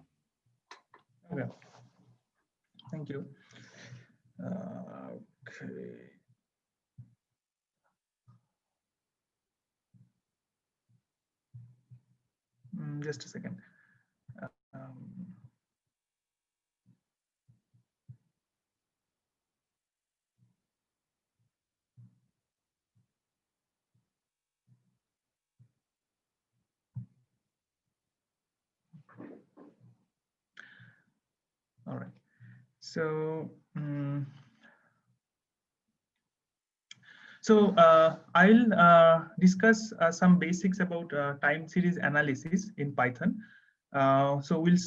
C: Okay. Thank you. Okay. Just a second. All right. So, I'll discuss some basics about time series analysis in Python. So we'll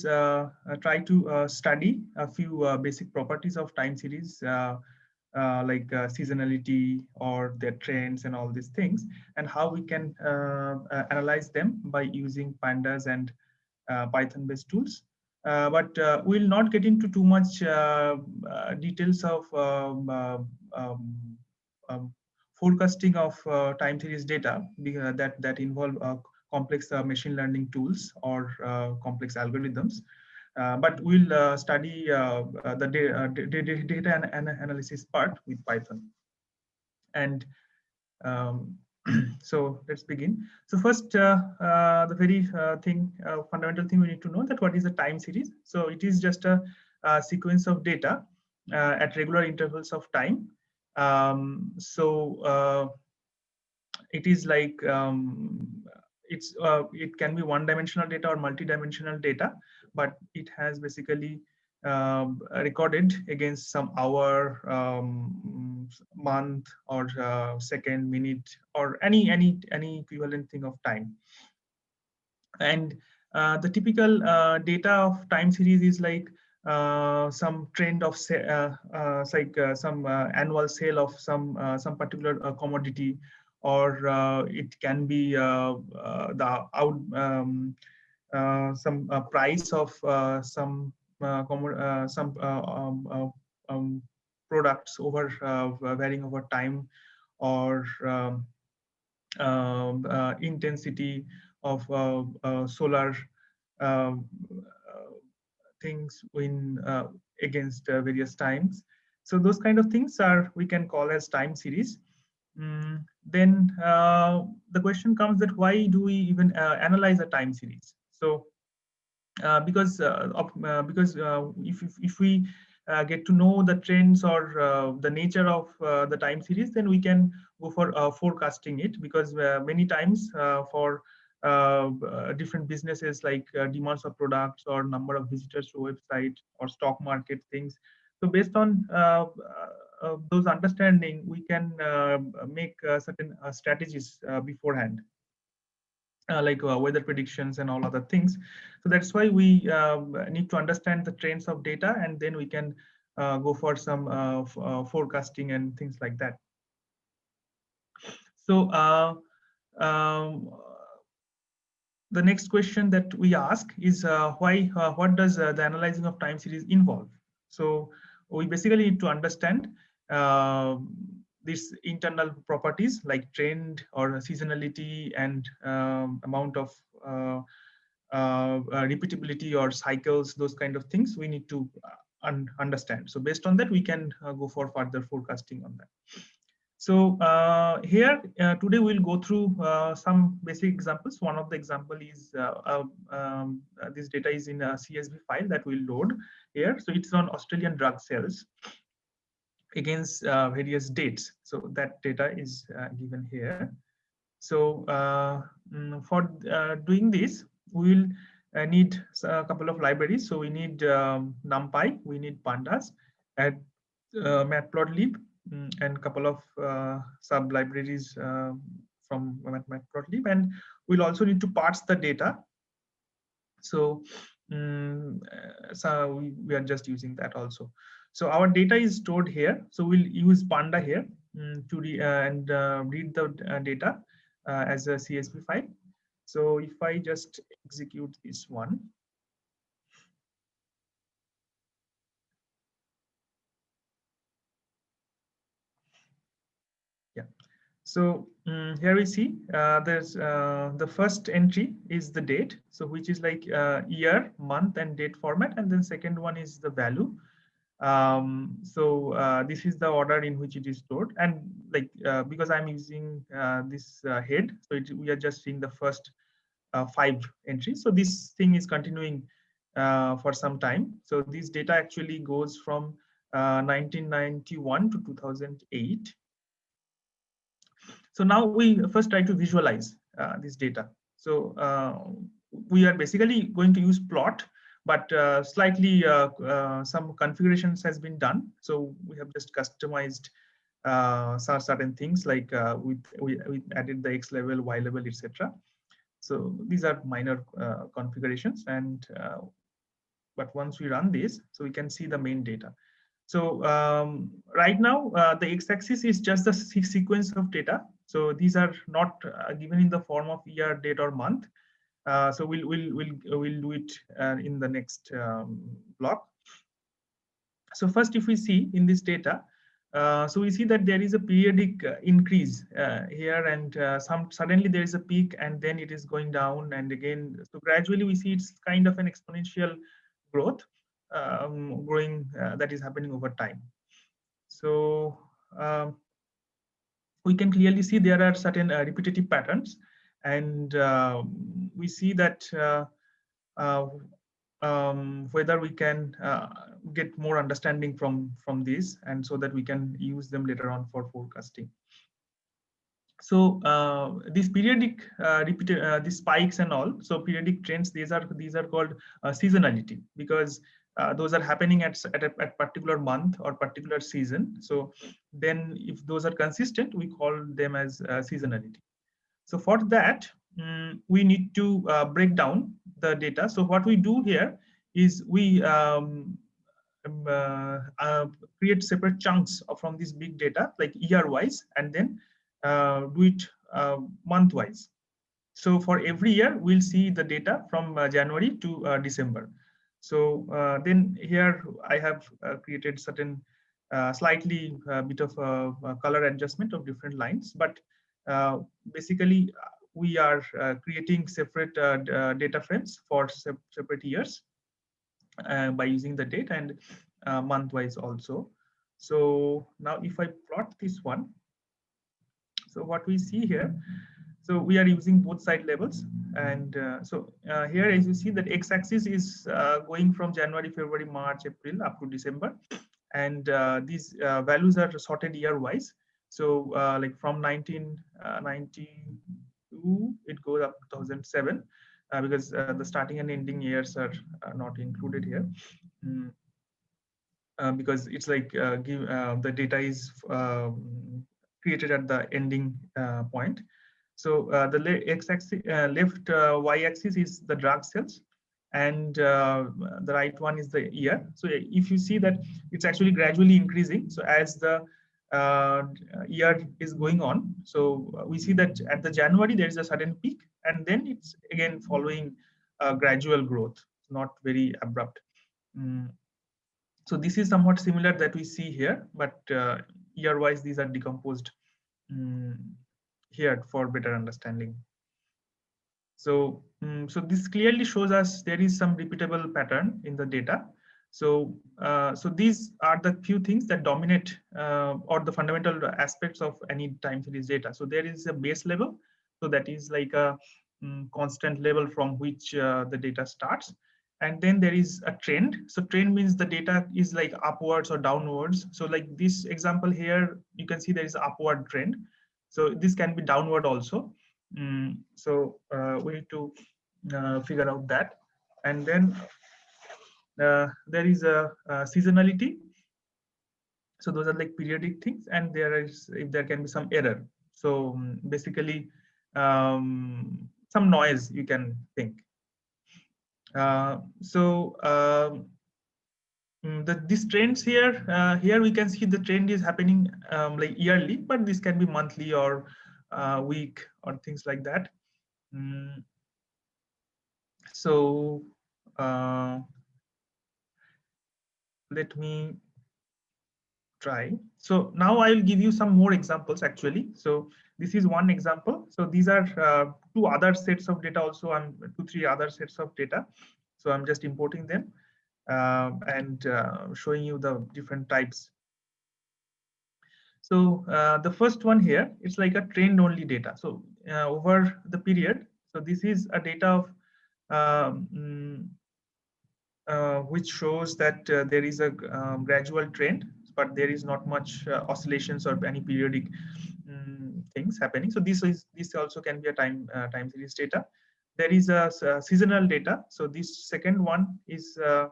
C: try to study a few basic properties of time series, like seasonality or their trends and all these things, and how we can analyze them by using pandas and Python-based tools. But we'll not get into too much details of forecasting of time series data that involve complex machine learning tools or complex algorithms. But we'll study the data analysis part with Python. And so let's begin. So first, the very fundamental thing we need to know that what is a time series. So it is just a sequence of data at regular intervals of time. It is like it can be one-dimensional data or multi-dimensional data, but it has basically recorded against some hour, month, or second, minute, or any equivalent thing of time. And the typical data of time series is like some trend of some annual sale of some particular commodity, or it can be the out some price of some products over varying over time, or intensity of solar things in against various times. So those kind of things are we can call as time series. Then the question comes that why do we even analyze a time series? So because if we get to know the trends or the nature of the time series, then we can go for forecasting it, because many times for different businesses like demands of products or number of visitors to website or stock market things. So based on those understanding, we can make certain strategies beforehand. Like weather predictions and all other things. So that's why we need to understand the trends of data, and then we can go for some forecasting and things like that. So the next question that we ask is what does the analyzing of time series involve? So we basically need to understand these internal properties like trend or seasonality and amount of repeatability or cycles, those kind of things we need to understand. So based on that, we can go for further forecasting on that. So here today we'll go through some basic examples. One of the example is this data is in a CSV file that we'll load here. So it's on Australian drug sales against various dates. So that data is given here. So for doing this, we will need a couple of libraries. So we need NumPy, we need Pandas, and Matplotlib, and a couple of sub libraries from Matplotlib, and we'll also need to parse the data. So we are just using that also. So our data is stored here. So we'll use Panda here to read the data as a CSV file. So if I just execute this one. Yeah. So here we see there's the first entry is the date, so which is like year, month, and date format, and then second one is the value. So this is the order in which it is stored, and like because I'm using this head, so we are just seeing the first 5 entries. So this thing is continuing for some time. So this data actually goes from 1991 to 2008. So now we first try to visualize this data. So we are basically going to use plot, but slightly some configurations has been done. So we have just customized certain things like we added the X level, Y level, etc. So these are minor configurations, and but once we run this, so we can see the main data. So right now, the x-axis is just the sequence of data. So these are not given in the form of year, date, or month. So we'll do it in the next block. So first, if we see in this data, so we see that there is a periodic increase here, and suddenly there is a peak, and then it is going down, and again. So gradually, we see it's kind of an exponential growth. Growing that is happening over time. So we can clearly see there are certain repetitive patterns, and we see that whether we can get more understanding from these, and so that we can use them later on for forecasting. So these periodic repeated these spikes and all, so periodic trends, these are called seasonality, because those are happening at a particular month or particular season. So then if those are consistent, we call them as seasonality. So for that, we need to break down the data. So what we do here is we create separate chunks from this big data, like year wise, and then do it month wise. So for every year, we'll see the data from January to December. So then here I have created certain slightly bit of color adjustment of different lines, but basically we are creating separate data frames for separate years by using the date, and month wise also. So now if I plot this one, so what we see here, so we are using both side levels, and here as you see that x-axis is going from January, February, March, April up to December, and these values are sorted year wise. So like from 1992 it goes up to 2007, because the starting and ending years are not included here. Because it's like the data is created at the ending point. So the x-axis, left y-axis is the drug sales, and the right one is the year. So if you see that it's actually gradually increasing. So as the year is going on, so we see that at the January there is a sudden peak, and then it's again following gradual growth, not very abrupt. So this is somewhat similar that we see here, but year wise these are decomposed here for better understanding. So so this clearly shows us there is some repeatable pattern in the data. So so these are the few things that dominate or the fundamental aspects of any time series data. So there is a base level, so that is like a constant level from which the data starts. And then there is a trend. So trend means the data is like upwards or downwards. So like this example here, you can see there is an upward trend. So this can be downward also. So we need to figure out that. And then there is a seasonality. So those are like periodic things, and there is, if there can be some error. So basically some noise, you can think. These trends here, here we can see the trend is happening like yearly, but this can be monthly or week or things like that. So let me try. So now I will give you some more examples actually. So this is one example. So these are two other sets of data also, and 2-3 other sets of data. So I'm just importing them and showing you the different types. So the first one here, it's like a trend only data. So over the period, so this is a data of which shows that there is a gradual trend, but there is not much oscillations or any periodic things happening. So this also can be a time series data. There is a seasonal data. So this second one is a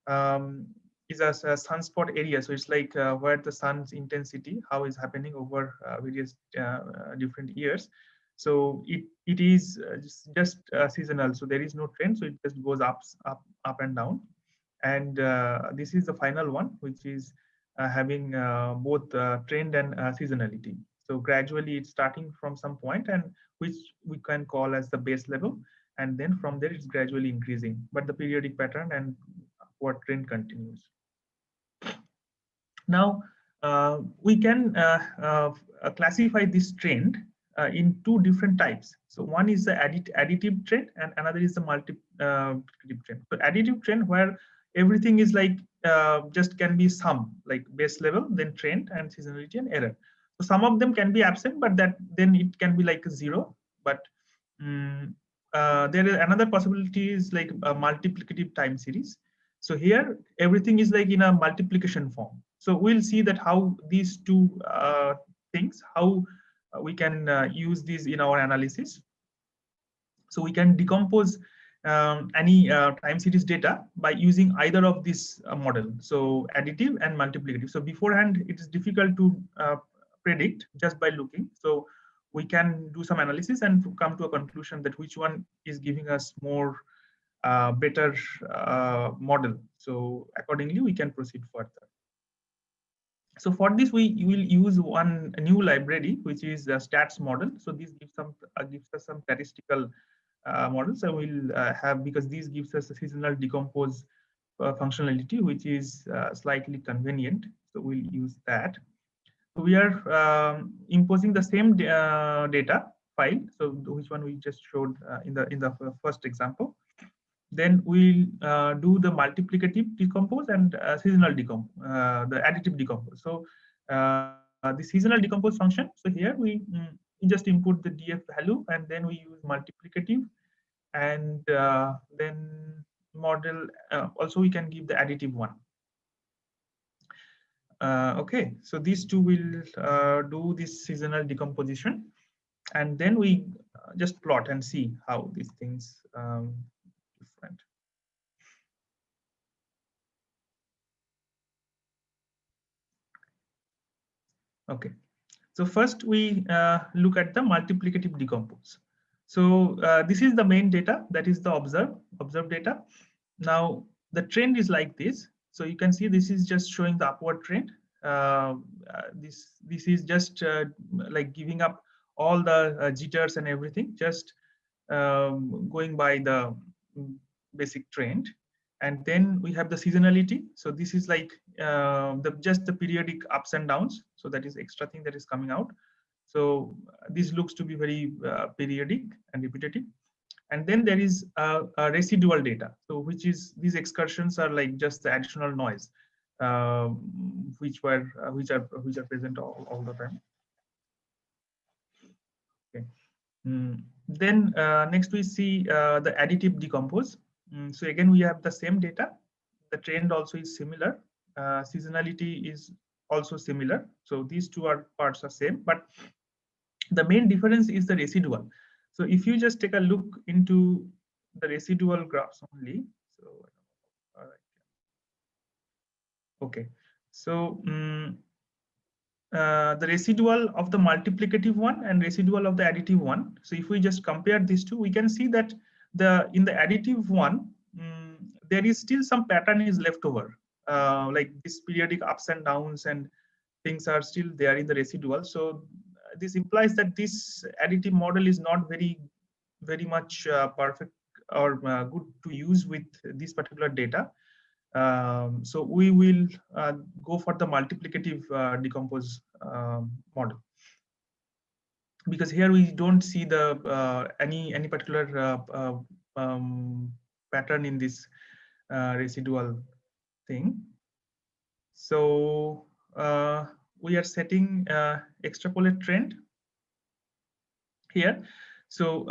C: sunspot area. So it's like where the sun's intensity, how is happening over various different years. So it is just seasonal. So there is no trend. So it just goes up and down. And this is the final one, which is having both trend and seasonality. So gradually it's starting from some point, and which we can call as the base level. And then from there it's gradually increasing, but the periodic pattern and what trend continues. Now we can classify this trend in two different types. So one is the additive trend, and another is the multiplicative trend. So additive trend, where everything is like just can be sum, like base level, then trend and seasonality and error. So some of them can be absent, but that then it can be like 0. But there is another possibility is like a multiplicative time series. So here everything is like in a multiplication form. So we'll see that how these two things, how we can use these in our analysis. So we can decompose any time series data by using either of this model, so additive and multiplicative. So beforehand, it is difficult to predict just by looking. So we can do some analysis and come to a conclusion that which one is giving us more better model. So accordingly, we can proceed further. So for this, we will use one new library, which is a stats model. So this gives us some statistical models. So we'll have, because this gives us a seasonal decompose functionality, which is slightly convenient. So we'll use that. So we are imposing the same data file. So which one we just showed in the first example. Then we'll do the multiplicative decompose and seasonal decompose, the additive decompose. So the seasonal decompose function. So here we just input the df value, and then we use multiplicative, and then model. Also, we can give the additive one. Okay, so these two will do this seasonal decomposition, and then we just plot and see how these things different. Okay, so first we look at the multiplicative decompose. So this is the main data, that is the observed data. Now the trend is like this. So you can see this is just showing the upward trend. This is just like giving up all the jitters and everything, just going by the basic trend. And then we have the seasonality. So this is like just the periodic ups and downs. So that is extra thing that is coming out. So this looks to be very periodic and repetitive. And then there is a residual data. So which is, these excursions are like just the additional noise, which are present all the time. Okay. Then next we see the additive decompose. So again, we have the same data. The trend also is similar. Seasonality is also similar. So these two parts are same, but the main difference is the residual. So if you just take a look into the residual graphs only. So all right. Okay. So the residual of the multiplicative one and residual of the additive one. So if we just compare these two, we can see that in the additive one, there is still some pattern is left over, like this periodic ups and downs and things are still there in the residual. So this implies that this additive model is not very much perfect or good to use with this particular data. So we will go for the multiplicative decompose model, because here we don't see the any particular pattern in this residual thing. So we are setting extrapolate trend here. So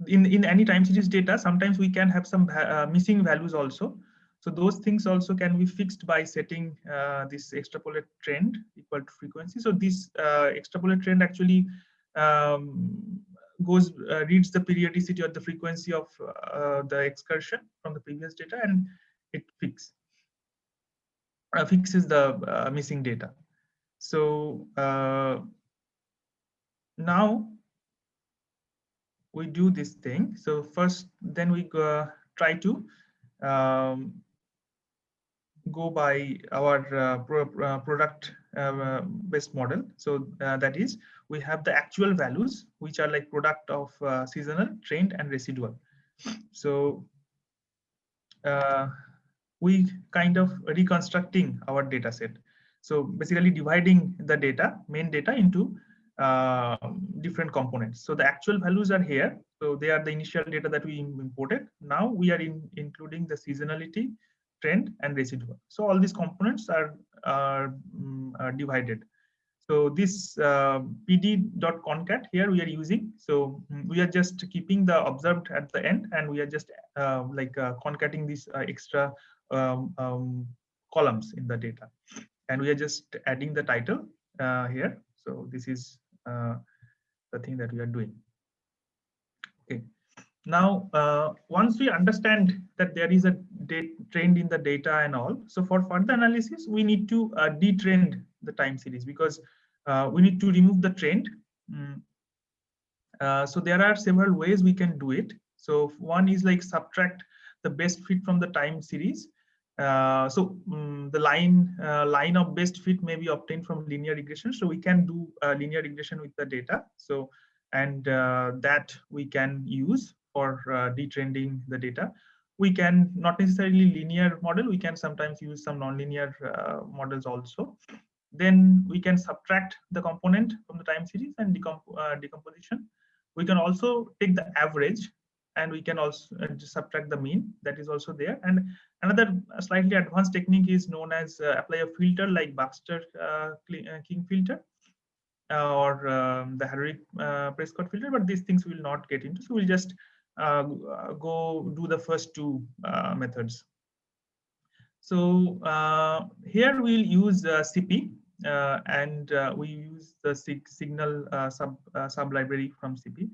C: in any time series data, sometimes we can have some missing values also. So those things also can be fixed by setting this extrapolate trend equal to frequency. So this extrapolate trend actually reads the periodicity or the frequency of the excursion from the previous data, and it fixes the missing data. So now we do this thing. So first, then we try to go by our product based model. So that is, we have the actual values, which are like product of seasonal, trend, and residual. So we kind of reconstructing our data set. So basically dividing the data, main data, into different components. So the actual values are here. So they are the initial data that we imported. Now we are including the seasonality, trend, and residual. So all these components are divided. So this pd.concat here we are using. So we are just keeping the observed at the end, and we are just concating these extra columns in the data. and we are just adding the title here. So this is the thing that we are doing. Okay. Now, once we understand that there is a trend in the data and all, so for further analysis, we need to detrend the time series, because we need to remove the trend. So there are several ways we can do it. So one is like subtract the best fit from the time series. The line of best fit may be obtained from linear regression. So we can do linear regression with the data. So that we can use for detrending the data. We can not necessarily linear model. We can sometimes use some nonlinear models also. Then we can subtract the component from the time series and decomposition. We can also take the average, and we can also subtract the mean. That is also there. And another slightly advanced technique is known as apply a filter like Baxter-King filter or the Harari-Prescott filter, but these things we'll not get into. So we'll just go do the first two methods. So here we'll use CP, and we use the signal sub library from CP,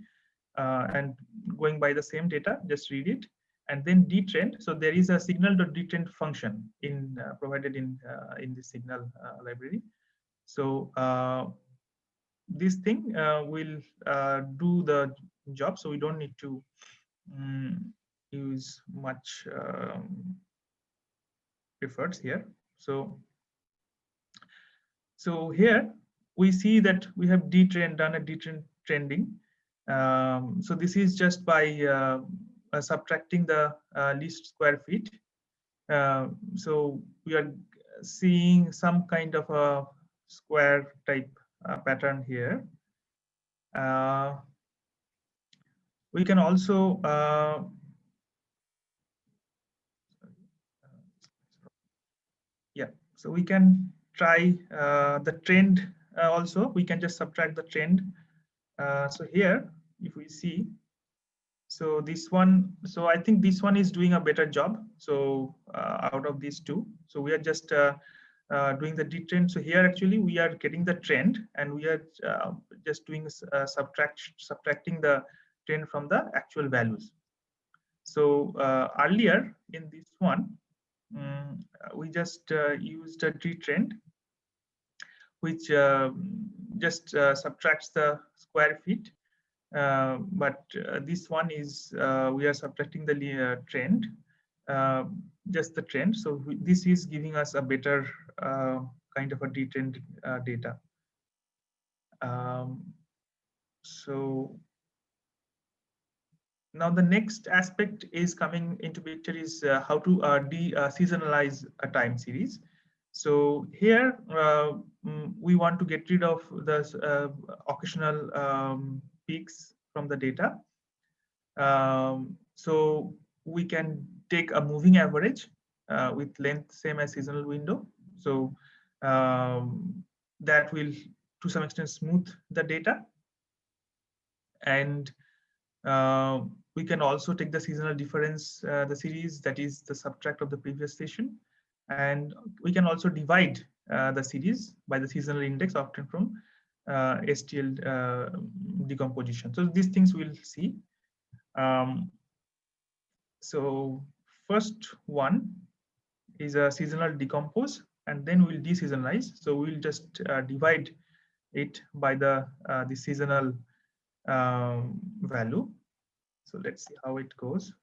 C: and going by the same data, just read it, and then detrend. So there is a signal.detrend function in provided in the signal library. So this thing will do the job. So we don't need to use much efforts here. So here we see that we have done a detrending. So this is just by subtracting the least square feet. So we are seeing some kind of a square type pattern here. We can also so we can try the trend also. We can just subtract the trend. So here, if we see, so this one, so I think this one is doing a better job. So out of these two, so we are just doing the detrend. So here actually we are getting the trend, and we are just doing subtracting the trend from the actual values. So earlier in this one, we just used a detrend, which just subtracts the square feet. But this one is we are subtracting the trend, just the trend. So this is giving us a better kind of a detrend data. So now the next aspect is coming into picture is how to seasonalize a time series. So here we want to get rid of the occasional peaks from the data. So we can take a moving average with length same as seasonal window. So that will to some extent smooth the data. And we can also take the seasonal difference, the series, that is the subtract of the previous session. And we can also divide the series by the seasonal index obtained from STL decomposition. So these things we'll see. So first one is a seasonal decompose, and then we'll deseasonalize. So we'll just divide it by the seasonal value. So let's see how it goes.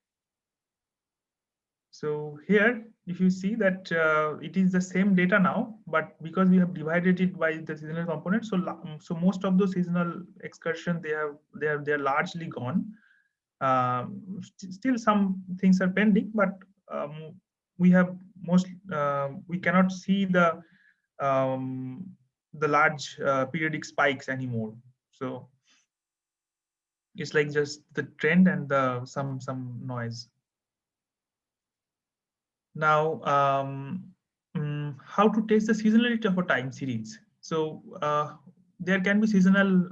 C: So here, if you see that it is the same data now, but because we have divided it by the seasonal component, so most of those seasonal excursion they're largely gone. Still some things are pending, but we have we cannot see the large periodic spikes anymore. So it's like just the trend and some noise. Now, how to test the seasonality of a time series? So there can be seasonal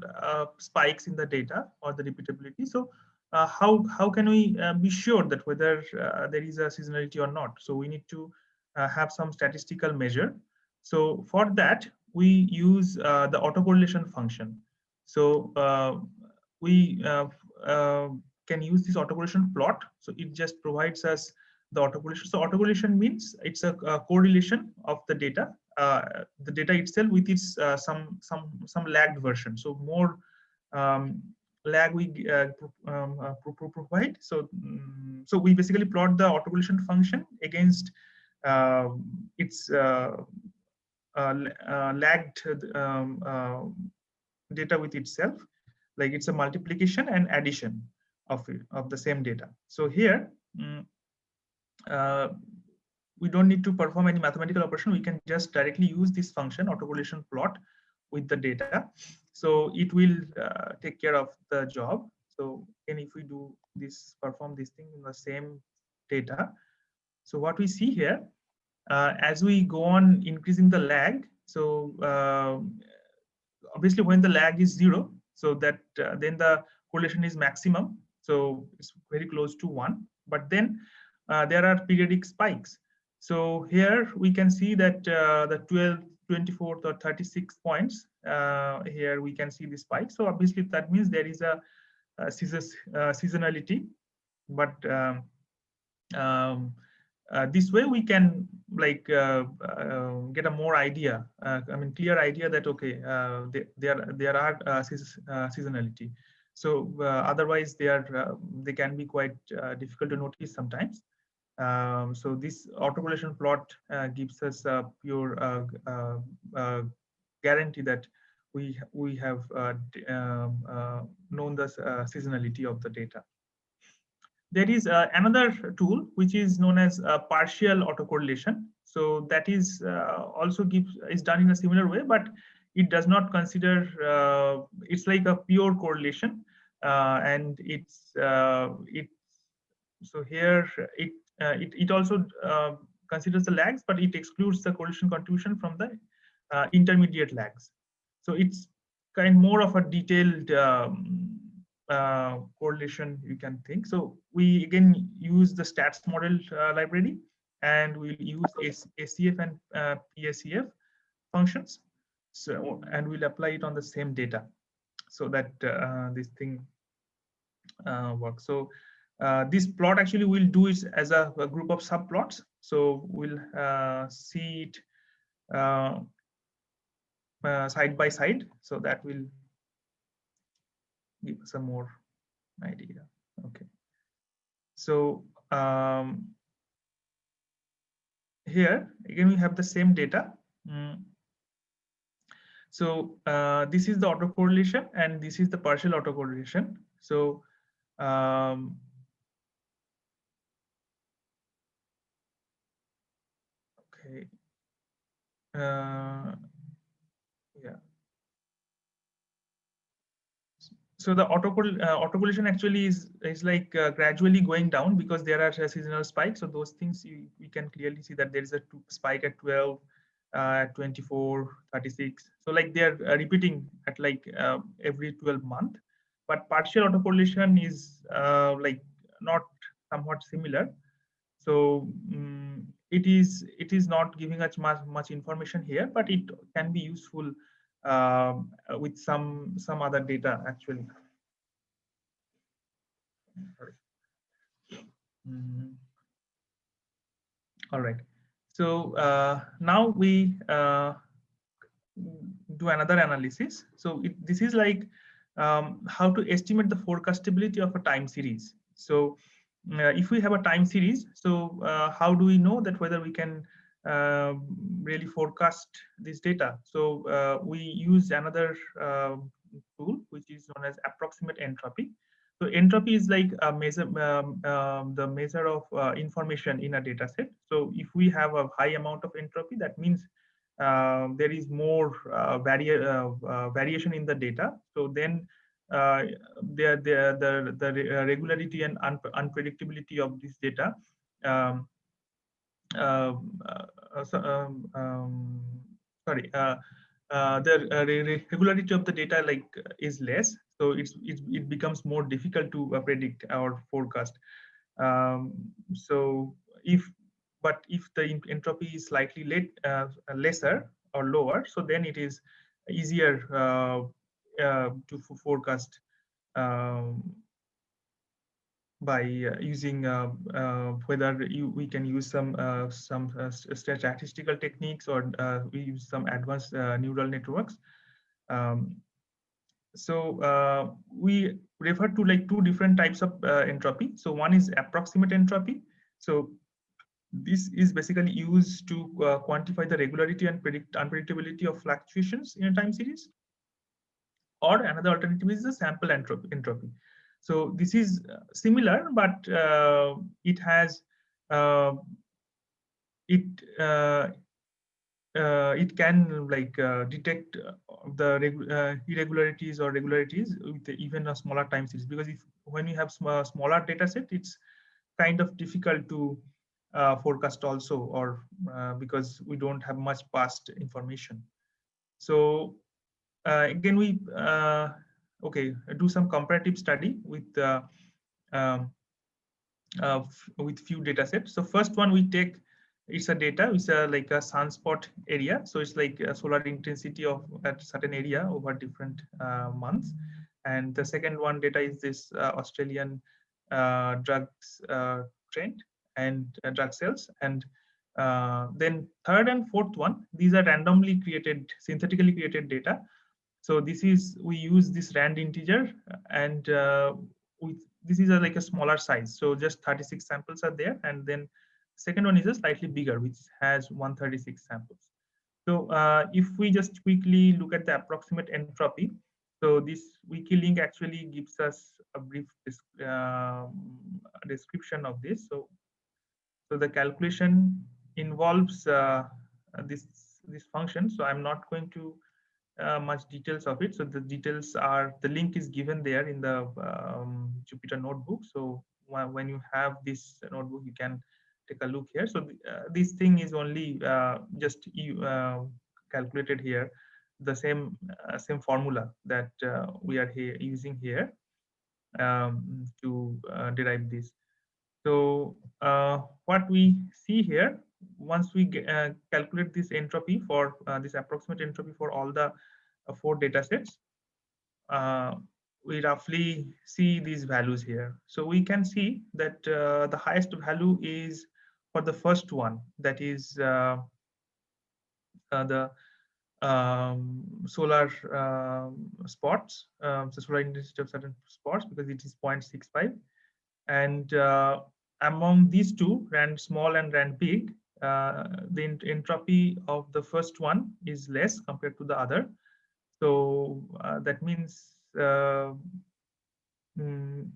C: spikes in the data or the repeatability. So how can we be sure that whether there is a seasonality or not? So we need to have some statistical measure. So for that, we use the autocorrelation function. So we can use this autocorrelation plot. So it just provides us the autocorrelation. So autocorrelation means it's a correlation of the data itself with its some lagged version. So more lag we provide. So so we basically plot the autocorrelation function against its lagged data with itself, like it's a multiplication and addition of the same data. So here we don't need to perform any mathematical operation. We can just directly use this function autocorrelation plot with the data. So it will take care of the job. So and if we do this, perform this thing in the same data. So what we see here, as we go on increasing the lag, so obviously when the lag is 0, so that then the correlation is maximum, so it's very close to 1. But then there are periodic spikes. So here we can see that the 12th, 24th or 36 points, here we can see the spike. So obviously that means there is a seasonality. But this way we can like get a more idea, clear idea that okay, there are seasonality. So otherwise they can be quite difficult to notice sometimes. So this autocorrelation plot gives us a pure guarantee that we have known the seasonality of the data. There is another tool which is known as partial autocorrelation. So that is also is done in a similar way, but it does not consider, it's like a pure correlation, and so here it also considers the lags, but it excludes the correlation contribution from the intermediate lags. So it's kind more of a detailed correlation, you can think. So we again use the stats model library, and we'll use ACF and PACF functions. So and we'll apply it on the same data so that this thing works. So this plot actually we'll do it as a group of subplots. So we'll see it side by side, so that will give us a more idea. Okay. So here again we have the same data. So this is the autocorrelation and this is the partial autocorrelation. So okay. Yeah. So the autocorrelation actually is like gradually going down because there are seasonal spikes. So those things we can clearly see that there is a spike at 12, at 24, 36. So like they're repeating at like every 12 months. But partial autocorrelation is like not somewhat similar. So it is not giving us much information here, but it can be useful with some other data actually. All right. So now we do another analysis. So this is like how to estimate the forecastability of a time series. So if we have a time series, so how do we know that whether we can really forecast this data? So we use another tool which is known as approximate entropy. So entropy is like a measure, the measure of information in a data set. So if we have a high amount of entropy, that means there is more variation in the data. So then the regularity and unpredictability of this data the regularity of the data like is less, so it becomes more difficult to predict or forecast. So if the entropy is slightly lesser, or lower, so then it is easier to forecast by using whether we can use some statistical techniques, or we use some advanced neural networks. So we refer to like two different types of entropy. So one is approximate entropy. So this is basically used to quantify the regularity and unpredictability of fluctuations in a time series. Or another alternative is the sample entropy. So this is similar, but it has it can like detect the irregularities or regularities with even a smaller time series, because if when you have smaller data set, it's kind of difficult to forecast also, or because we don't have much past information. So again, we do some comparative study with few data sets. So first one we take, it's a data, it's like a sunspot area. So it's like a solar intensity of that certain area over different months. And the second one data is this Australian drugs trend and drug sales. And then third and fourth one, these are randomly created, synthetically created data. So this is, we use this rand integer, and this is like a smaller size. So just 36 samples are there. And then second one is a slightly bigger, which has 136 samples. So if we just quickly look at the approximate entropy, so this wiki link actually gives us a brief description of this. So the calculation involves this function. So I'm not going to much details of it. So the details are, the link is given there in the Jupyter notebook. So when you have this notebook, you can take a look here. So this thing is only just calculated here, the same formula that we are here using here to derive this. So what we see here, once we calculate this entropy for this approximate entropy for all the 4 data sets, we roughly see these values here. So we can see that the highest value is for the first one, that is the solar spots, so solar intensity of certain spots, because it is 0.65. And among these two, rand small and rand big, the entropy of the first one is less compared to the other. So that means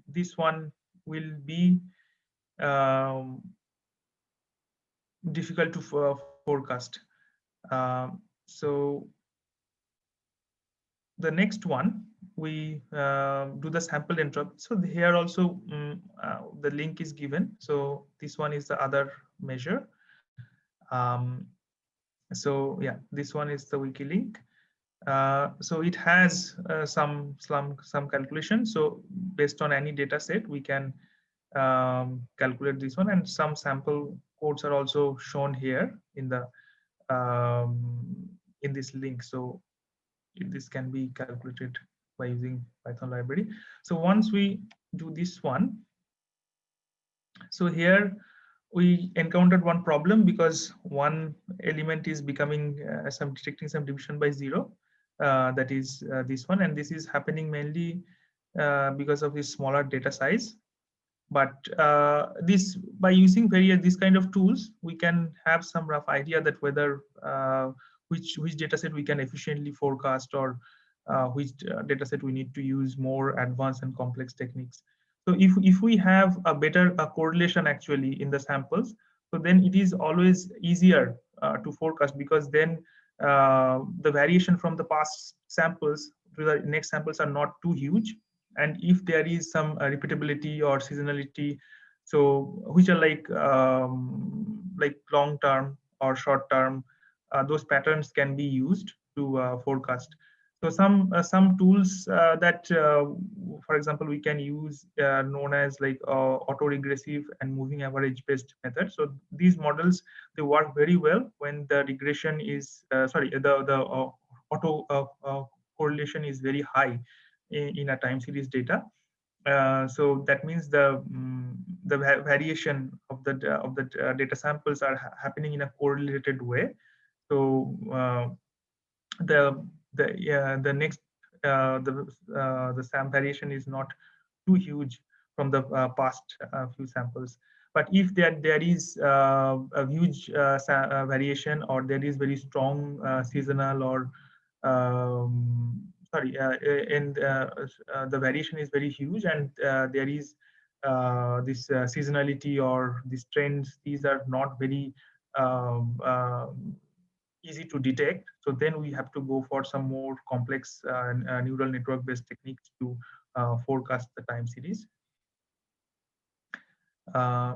C: this one will be difficult to forecast. So the next one, we do the sample entropy. So here also the link is given. So this one is the other measure. So yeah, this one is the wiki link. So it has some calculation. So based on any data set, we can calculate this one, and some sample codes are also shown here in the in this link. So this can be calculated by using Python library. So once we do this one, so here we encountered one problem, because one element is becoming detecting some division by 0. That is this one, and this is happening mainly because of this smaller data size. But this, by using this kind of tools, we can have some rough idea that whether which data set we can efficiently forecast, or which data set we need to use more advanced and complex techniques. So if we have a better correlation actually in the samples, so then it is always easier to forecast, because then the variation from the past samples to the next samples are not too huge. And if there is some repeatability or seasonality, so which are like long term or short term, those patterns can be used to forecast. So some tools that, for example, we can use known as like autoregressive and moving average based methods. So these models, they work very well when the regression is the auto correlation is very high in a time series data. So that means the variation of the data samples are happening in a correlated way. So the next the SAM variation is not too huge from the past few samples. But if there is a huge variation, or there is very strong seasonal or and the variation is very huge, and there is this seasonality or these trends, these are not very easy to detect. So then we have to go for some more complex neural network based techniques to forecast the time series.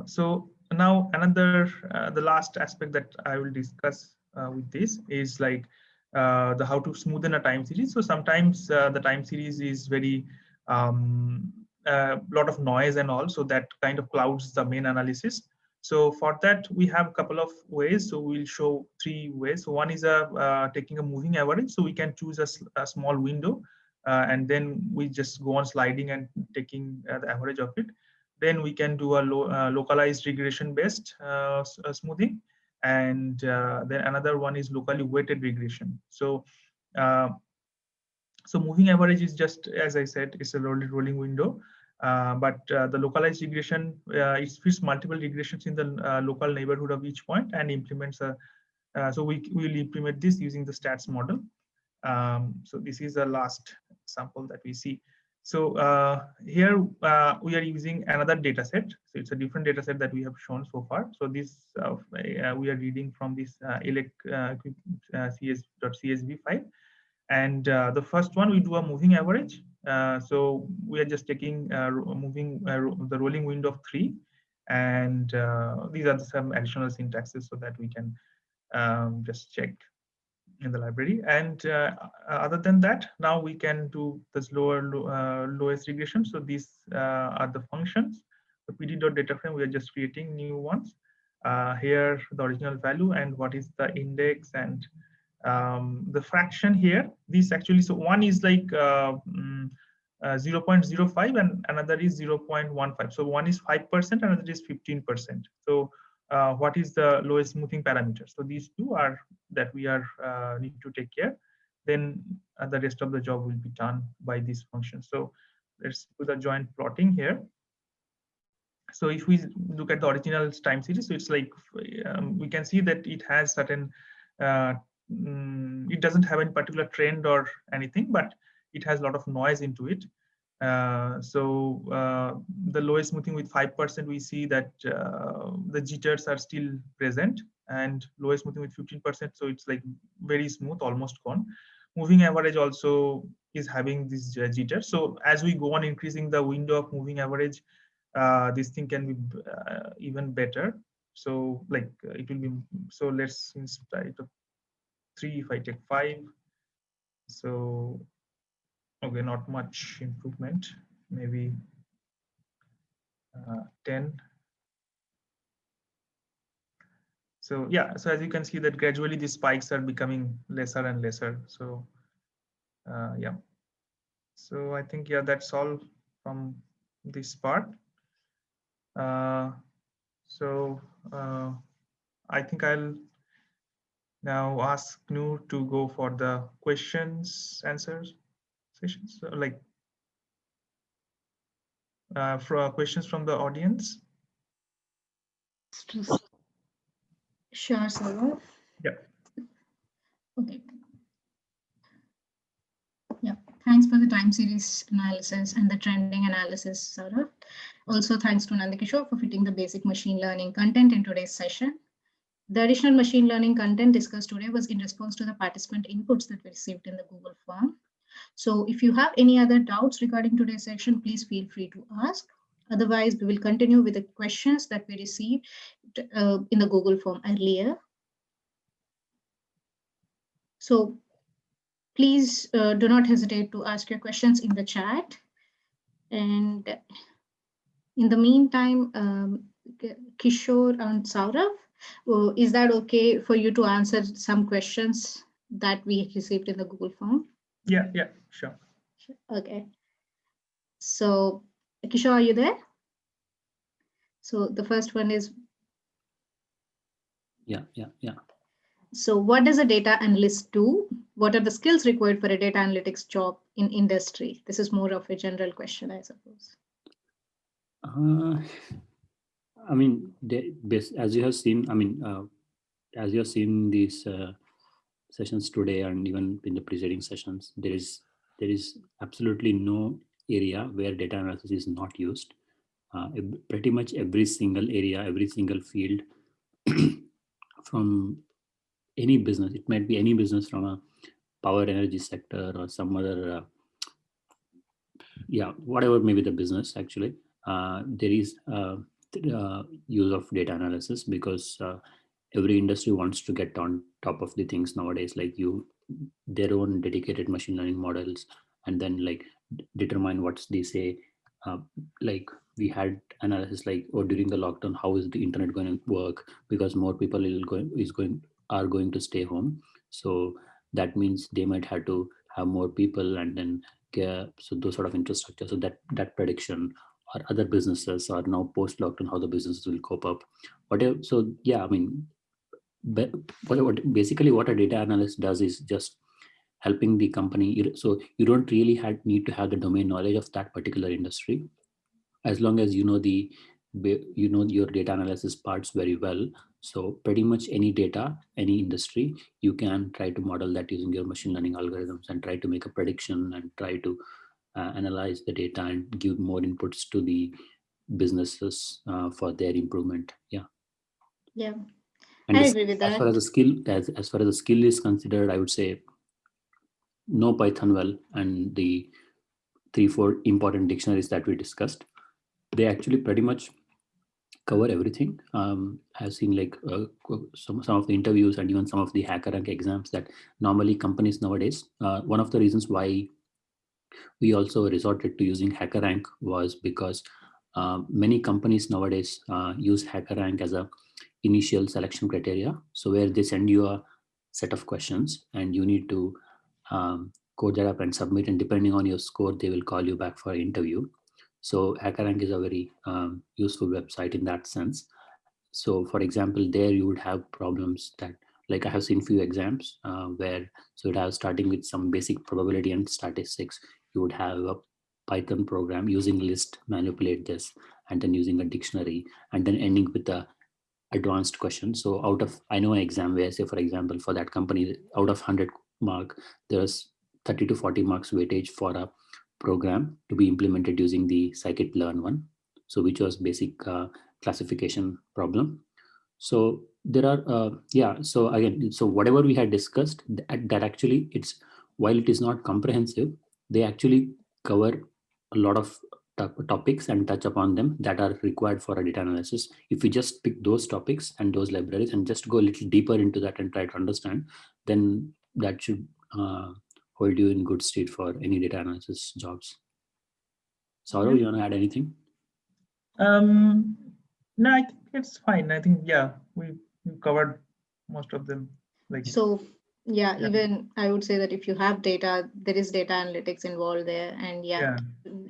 C: So now the last aspect that I will discuss with this is like the how to smoothen a time series. So sometimes the time series is very lot of noise and all, so that kind of clouds the main analysis. So for that, we have a couple of ways. So we'll show 3 ways. So one is taking a moving average. So we can choose a small window, and then we just go on sliding and taking the average of it. Then we can do a localized regression based smoothing, and then another one is locally weighted regression. So so moving average is just, as I said, it's a rolling window. But the localized regression, it fits multiple regressions in the local neighborhood of each point and implements a. So we will implement this using the stats model. So this is the last sample that we see. So here we are using another data set. So it's a different data set that we have shown so far. So this we are reading from this elec.csv file. And the first one, we do a moving average. So we are just taking moving the rolling window of 3. And these are some additional syntaxes so that we can just check in the library. And other than that, now we can do this lowest regression. So these are the functions. The pd.data frame, we are just creating new ones. Here, the original value and what is the index, and the fraction here. This actually, so one is like 0.05 and another is 0.15. So one is 5%, another is 15%. So what is the lowest smoothing parameter? So these two are that we are need to take care. Then the rest of the job will be done by this function. So let's do the joint plotting here. So if we look at the original time series, so it's like we can see that it has certain it doesn't have any particular trend or anything, but it has a lot of noise into it. So the lowest smoothing with 5%, we see that the jitters are still present, and lowest smoothing with 15%, so it's like very smooth, almost gone. Moving average also is having this jitter. So as we go on increasing the window of moving average, this thing can be even better. So like it will be, so let's instead of 3, if I take 5, so okay, not much improvement, maybe 10. So yeah, so as you can see that gradually these spikes are becoming lesser and lesser. So yeah, so I think, yeah, that's all from this part. So I think I'll now ask Noor to go for the questions answers sessions, so like for questions from the audience.
B: Sure, Saurav.
C: Yeah.
B: Okay. Yeah, thanks for the time series analysis and the trending analysis, Saurav. Also, thanks to Nandakishore for fitting the basic machine learning content in today's session. The additional machine learning content discussed today was in response to the participant inputs that we received in the Google form. So if you have any other doubts regarding today's session, please feel free to ask. Otherwise, we will continue with the questions that we received in the Google form earlier. So Please do not hesitate to ask your questions in the chat. And in the meantime, Kishore and Saurav, is that okay for you to answer some questions that we received in the Google form?
C: Yeah, sure.
B: Okay. So, Kishore, are you there? So the first one is.
A: Yeah.
B: So what does a data analyst do? What are the skills required for a data analytics job in industry? This is more of a general question, I suppose.
A: I mean, as you have seen, as you have seen these sessions today and even in the preceding sessions, there is absolutely no area where data analysis is not used. Pretty much every single area, every single field from any business, it might be any business from a power energy sector or some other, whatever may be the business actually, there is use of data analysis because every industry wants to get on top of the things nowadays, like their own dedicated machine learning models, and then like determine what's they say, like we had analysis like, or during the lockdown, how is the internet going to work, because more people are going to stay home, so that means they might have to have more people, and then so those sort of infrastructure, so that prediction, or other businesses are now post lockdown, how the businesses will cope up, whatever. So yeah, I mean, basically what a data analyst does is just helping the company. So you don't really need to have the domain knowledge of that particular industry, as long as you know your data analysis parts very well. So pretty much any data, any industry, you can try to model that using your machine learning algorithms and try to make a prediction and try to analyze the data and give more inputs to the businesses for their improvement. Yeah. And
B: I agree with that.
A: As far as the skill, as far as the skill is considered, I would say know Python well, and the 3-4 important dictionaries that we discussed, they actually pretty much cover everything. I've seen like some of the interviews and even some of the HackerRank exams that normally companies nowadays, one of the reasons why we also resorted to using HackerRank was because many companies nowadays use HackerRank as a initial selection criteria. So where they send you a set of questions and you need to code that up and submit, and depending on your score, they will call you back for an interview. So HackerRank is a very useful website in that sense. So for example, there you would have problems that, like I have seen few exams where, so it has starting with some basic probability and statistics, you would have a Python program using list, manipulate this, and then using a dictionary, and then ending with the advanced question. So out of, I know an exam where, say for example, for that company, out of 100 mark, there's 30 to 40 marks weightage for a program to be implemented using the scikit-learn one. So which was basic classification problem. So there are, so again, so whatever we had discussed, that actually it's, while it is not comprehensive, they actually cover a lot of topics and touch upon them that are required for a data analysis. If we just pick those topics and those libraries and just go a little deeper into that and try to understand, then that should hold you in good state for any data analysis jobs. Saurav, you want to add anything?
C: No, I think it's fine. I think, yeah, we covered most of them. Like,
B: so yeah, even I would say that if you have data, there is data analytics involved there, and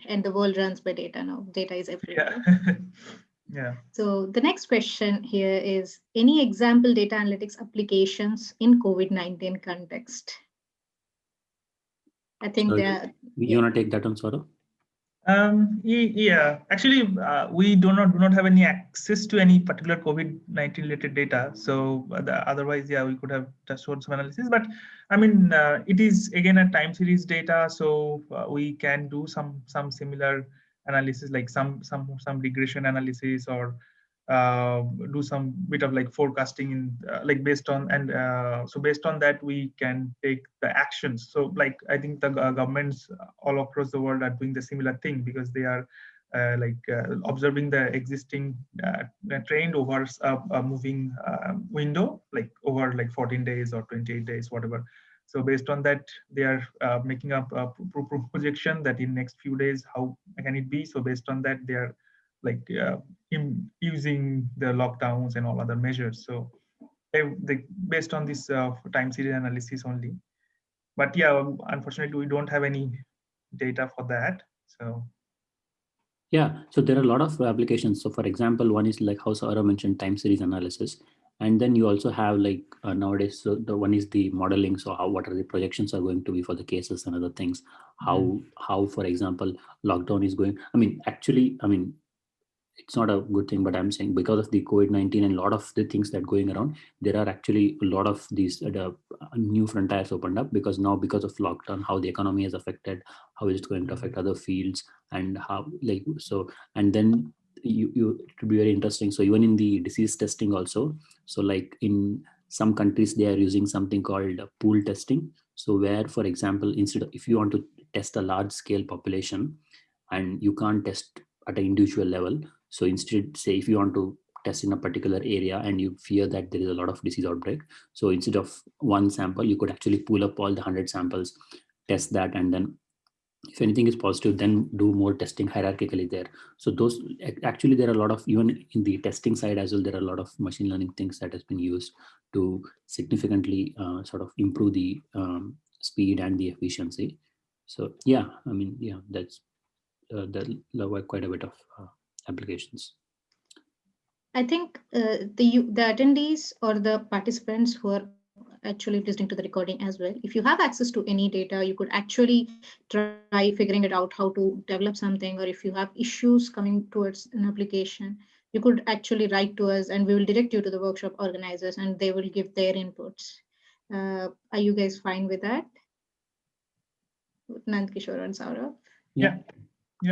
B: and the world runs by data now. Data is everywhere.
C: Yeah.
B: So the next question here is, any example data analytics applications in COVID-19 context? I think
A: you want to take that on, Saurav?
C: Yeah, actually, we do not have any access to any particular COVID-19 related data. So otherwise, yeah, we could have just shown some analysis. But I mean, it is again a time series data, so we can do some similar analysis, like some regression analysis, or do some bit of like forecasting in like based on, and so based on that we can take the actions. So like I think the governments all across the world are doing the similar thing, because they are observing the existing trend over a moving window, like over like 14 days or 28 days, whatever. So based on that, they are making up a projection that in next few days, how can it be? So based on that, they are like using the lockdowns and all other measures. So based on this time series analysis only. But yeah, unfortunately, we don't have any data for that. So
A: yeah, so there are a lot of applications. So for example, one is like how Saurabh mentioned, time series analysis. And then you also have like nowadays, so the one is the modeling. So what are the projections are going to be for the cases and other things? How, for example, lockdown is going. I mean, actually, I mean, it's not a good thing, but I'm saying because of the COVID-19 and a lot of the things that going around, there are actually a lot of these new frontiers opened up, because now because of lockdown, how the economy is affected, how is it going to affect other fields, and how like so, and then you it would be very interesting. So even in the disease testing also, so like in some countries they are using something called pool testing. So where, for example, instead of if you want to test a large scale population and you can't test at an individual level, so instead, say if you want to test in a particular area and you fear that there is a lot of disease outbreak, so instead of one sample, you could actually pull up all the 100 samples, test that, and then if anything is positive, then do more testing hierarchically there. So those actually there are a lot of, even in the testing side as well, there are a lot of machine learning things that has been used to significantly sort of improve the speed and the efficiency. So yeah, I mean, yeah, that's there were quite a bit of applications.
B: I think the attendees or the participants who are actually listening to the recording as well, if you have access to any data, you could actually try figuring it out how to develop something, or if you have issues coming towards an application, you could actually write to us and we will direct you to the workshop organizers and they will give their inputs. Are you guys fine with that? Nandkishore and Saurabh?
C: yeah.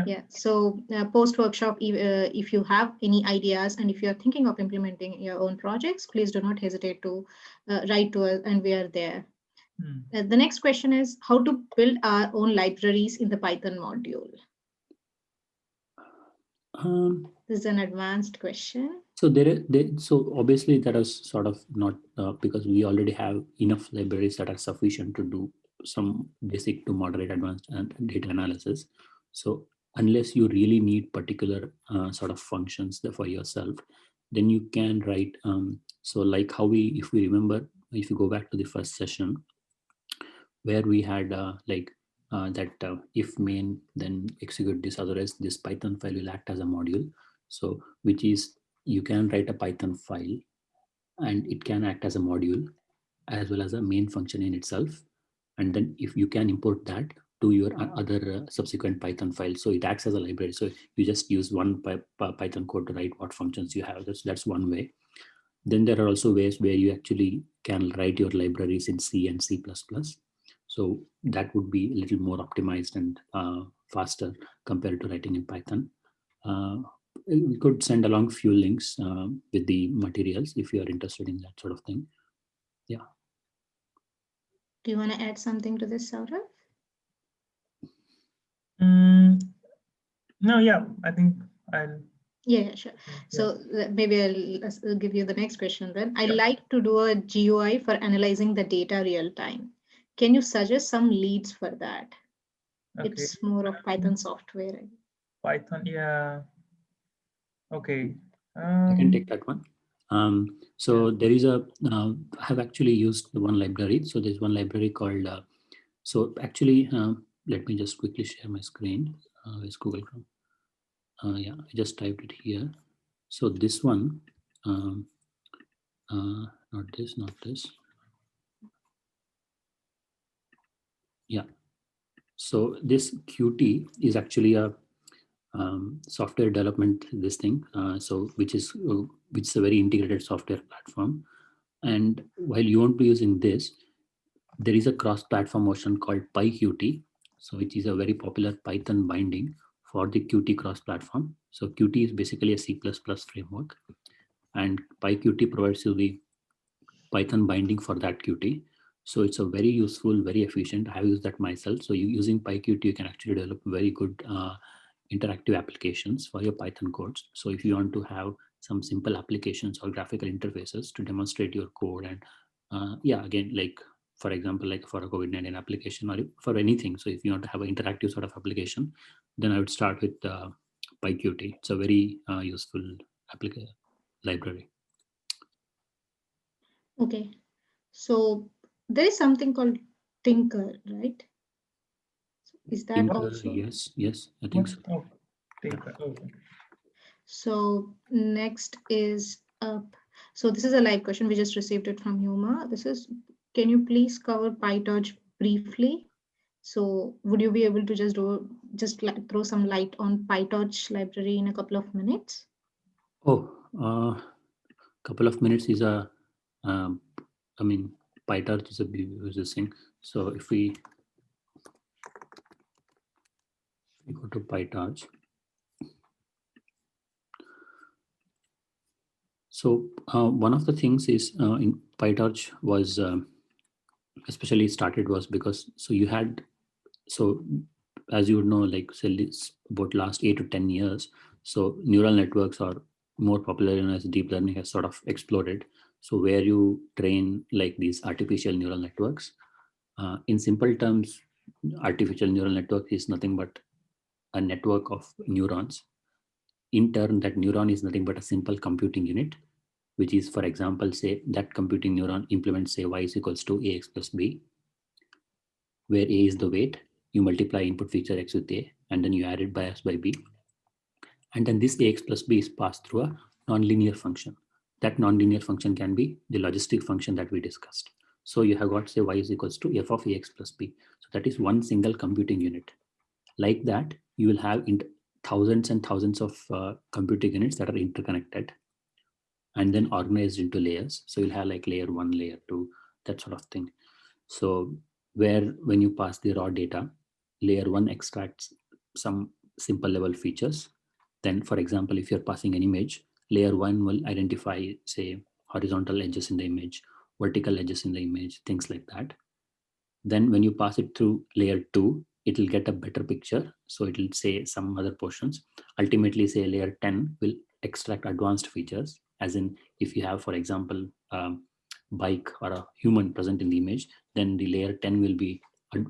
B: Yeah, so post-workshop, if you have any ideas and if you're thinking of implementing your own projects, please do not hesitate to write to us and we are there. The next question is how to build our own libraries in the Python module. This is an advanced question.
A: So so obviously that is sort of not because we already have enough libraries that are sufficient to do some basic to moderate advanced data analysis. So unless you really need particular sort of functions for yourself, then you can write. So like how if we remember, if you go back to the first session, where we had that if main then execute this, otherwise this Python file will act as a module. So which is you can write a Python file and it can act as a module as well as a main function in itself. And then if you can import that to your other subsequent Python file, so it acts as a library. So you just use one Python code to write what functions you have. That's one way. Then there are also ways where you actually can write your libraries in C and C++. So that would be a little more optimized and faster compared to writing in Python. We could send along few links with the materials if you are interested in that sort of thing. Yeah.
B: Do you want to add something to this, Saurabh?
C: No, yeah, I think I'll.
B: Yeah, sure. So maybe I'll give you the next question then. I like to do a GUI for analyzing the data real time. Can you suggest some leads for that? Okay. It's more of Python software.
C: Python, yeah. Okay.
A: I can take that one. So there is I have actually used one library. So there's one library called, so actually, let me just quickly share my screen. It's Google Chrome. Yeah, I just typed it here. So this one, not this. Yeah. So this Qt is actually a software development, this thing. So which is a very integrated software platform. And while you won't be using this, there is a cross-platform version called PyQt. So which is a very popular Python binding for the Qt cross-platform. So Qt is basically a C++ framework, and PyQt provides you the Python binding for that Qt. So it's a very useful, very efficient. I have used that myself. So using PyQt, you can actually develop very good interactive applications for your Python codes. So if you want to have some simple applications or graphical interfaces to demonstrate your code, and yeah, again, like for example, like for a COVID-19 application or for anything. So if you want to have an interactive sort of application, then I would start with PyQt. It's a very useful library.
B: Okay, so there is something called Tinker, right? Is that
A: Tinker,
B: also?
A: yes, I think so.
C: Oh, Tinker. Okay.
B: So next is up. So this is a live question. We just received it from Huma. This is, can you please cover PyTorch briefly? So would you be able to just throw some light on PyTorch library in a couple of minutes?
A: Oh, couple of minutes is a, I mean, PyTorch is a thing. So if we go to PyTorch, so one of the things is in PyTorch was especially started was because so you had, so as you would know, like say about last 8 to 10 years, so neural networks are more popular and as deep learning has sort of exploded. So where you train like these artificial neural networks, in simple terms, artificial neural network is nothing but a network of neurons. In turn, that neuron is nothing but a simple computing unit, which is, for example, say that computing neuron implements say y is equals to ax plus b, where a is the weight, you multiply input feature x with a, and then you add it by x by b. And then this ax plus b is passed through a nonlinear function. That nonlinear function can be the logistic function that we discussed. So you have got say y is equals to f of ax plus b. So that is one single computing unit. Like that, you will have thousands and thousands of computing units that are interconnected and then organized into layers. So you'll have like layer 1, layer 2, that sort of thing. So where when you pass the raw data, layer 1 extracts some simple level features. Then, for example, if you're passing an image, layer 1 will identify, say, horizontal edges in the image, vertical edges in the image, things like that. Then when you pass it through layer 2, it will get a better picture. So it will say some other portions. Ultimately, say layer 10 will extract advanced features, as in if you have, for example, bike or a human present in the image, then the layer 10 will be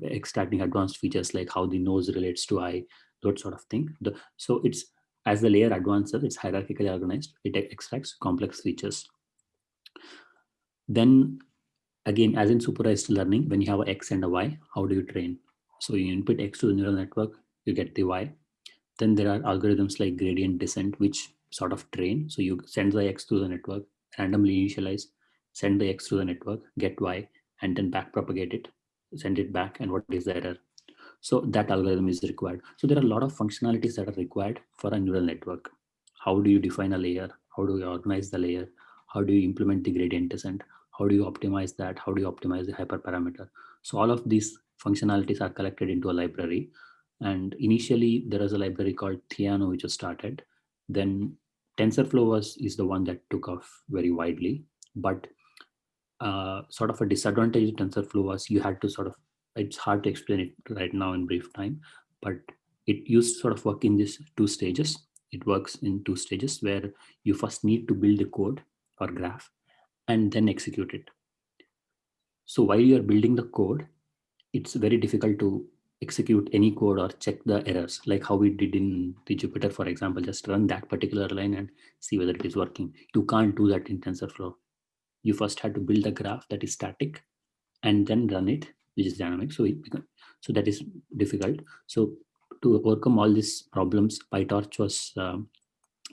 A: extracting advanced features like how the nose relates to eye, that sort of thing. So it's, as the layer advances, it's hierarchically organized, it extracts complex features. Then again, as in supervised learning, when you have an X and a Y, how do you train? So you input X to the neural network, you get the Y. Then there are algorithms like gradient descent, which sort of train. So you send the X to the network, randomly initialize, send the X to the network, get Y, and then back propagate it, send it back, and what is the error? So that algorithm is required. So there are a lot of functionalities that are required for a neural network. How do you define a layer? How do you organize the layer? How do you implement the gradient descent? How do you optimize that? How do you optimize the hyperparameter? So all of these functionalities are collected into a library. And initially there was a library called Theano, which was started. Then TensorFlow is the one that took off very widely. But sort of a disadvantage of TensorFlow was you had to sort of, it's hard to explain it right now in brief time, but it used to sort of work in these 2 stages. It works in 2 stages where you first need to build the code or graph and then execute it. So while you're building the code, it's very difficult to execute any code or check the errors, like how we did in the Jupyter, for example, just run that particular line and see whether it is working. You can't do that in TensorFlow. You first had to build a graph that is static and then run it, which is dynamic. So that is difficult. So to overcome all these problems, PyTorch was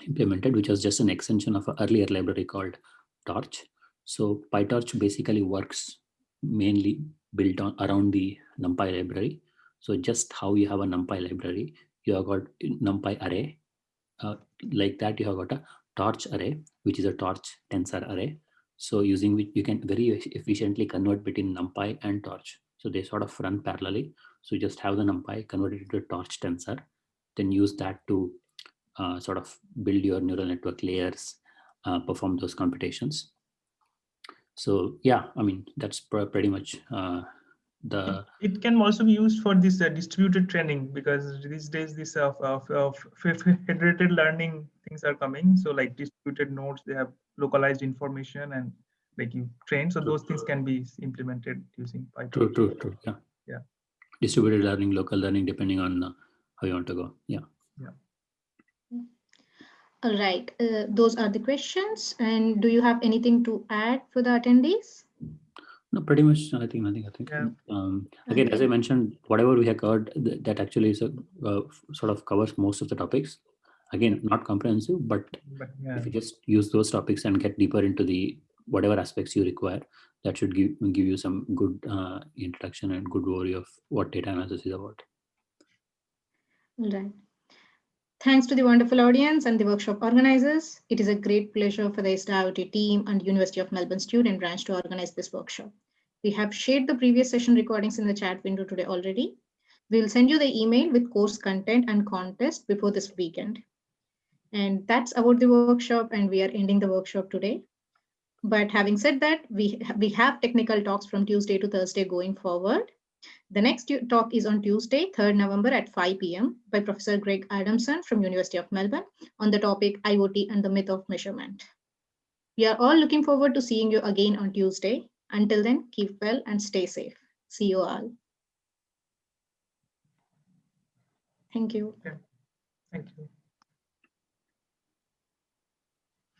A: implemented, which was just an extension of an earlier library called Torch. So PyTorch basically works mainly built on around the NumPy library. So just how you have a NumPy library, you have got NumPy array. Like that, you have got a torch array, which is a torch tensor array. So using which you can very efficiently convert between NumPy and torch. So they sort of run parallelly. So you just have the NumPy, convert it into a torch tensor, then use that to sort of build your neural network layers, perform those computations. So yeah, I mean, that's pretty much the...
C: It can also be used for this distributed training, because these days this federated learning things are coming. So like distributed nodes, they have localized information, and like you train. So those things can be implemented using Python.
A: True. Yeah.
C: Yeah.
A: Distributed learning, local learning, depending on how you want to go. Yeah.
B: All right. Those are the questions. And do you have anything to add for the attendees?
A: No, pretty much. I think.
C: Yeah.
A: Again, as
B: Okay.
A: I mentioned, whatever we have covered, that actually is sort of covers most of the topics. Again, not comprehensive, but
C: yeah.
A: if you just use those topics and get deeper into the whatever aspects you require, that should give you some good introduction and good overview of what data analysis is about.
B: All right. Thanks to the wonderful audience and the workshop organizers. It is a great pleasure for the IOT team and University of Melbourne student branch to organize this workshop. We have shared the previous session recordings in the chat window today already. We'll send you the email with course content and contest before this weekend. And that's about the workshop, and we are ending the workshop today. But having said that, we have technical talks from Tuesday to Thursday going forward. The next talk is on Tuesday, 3rd November at 5 p.m. by Professor Greg Adamson from University of Melbourne on the topic IoT and the myth of measurement. We are all looking forward to seeing you again on Tuesday. Until then, keep well and stay safe. See you all. Thank you.
C: Okay. Thank you.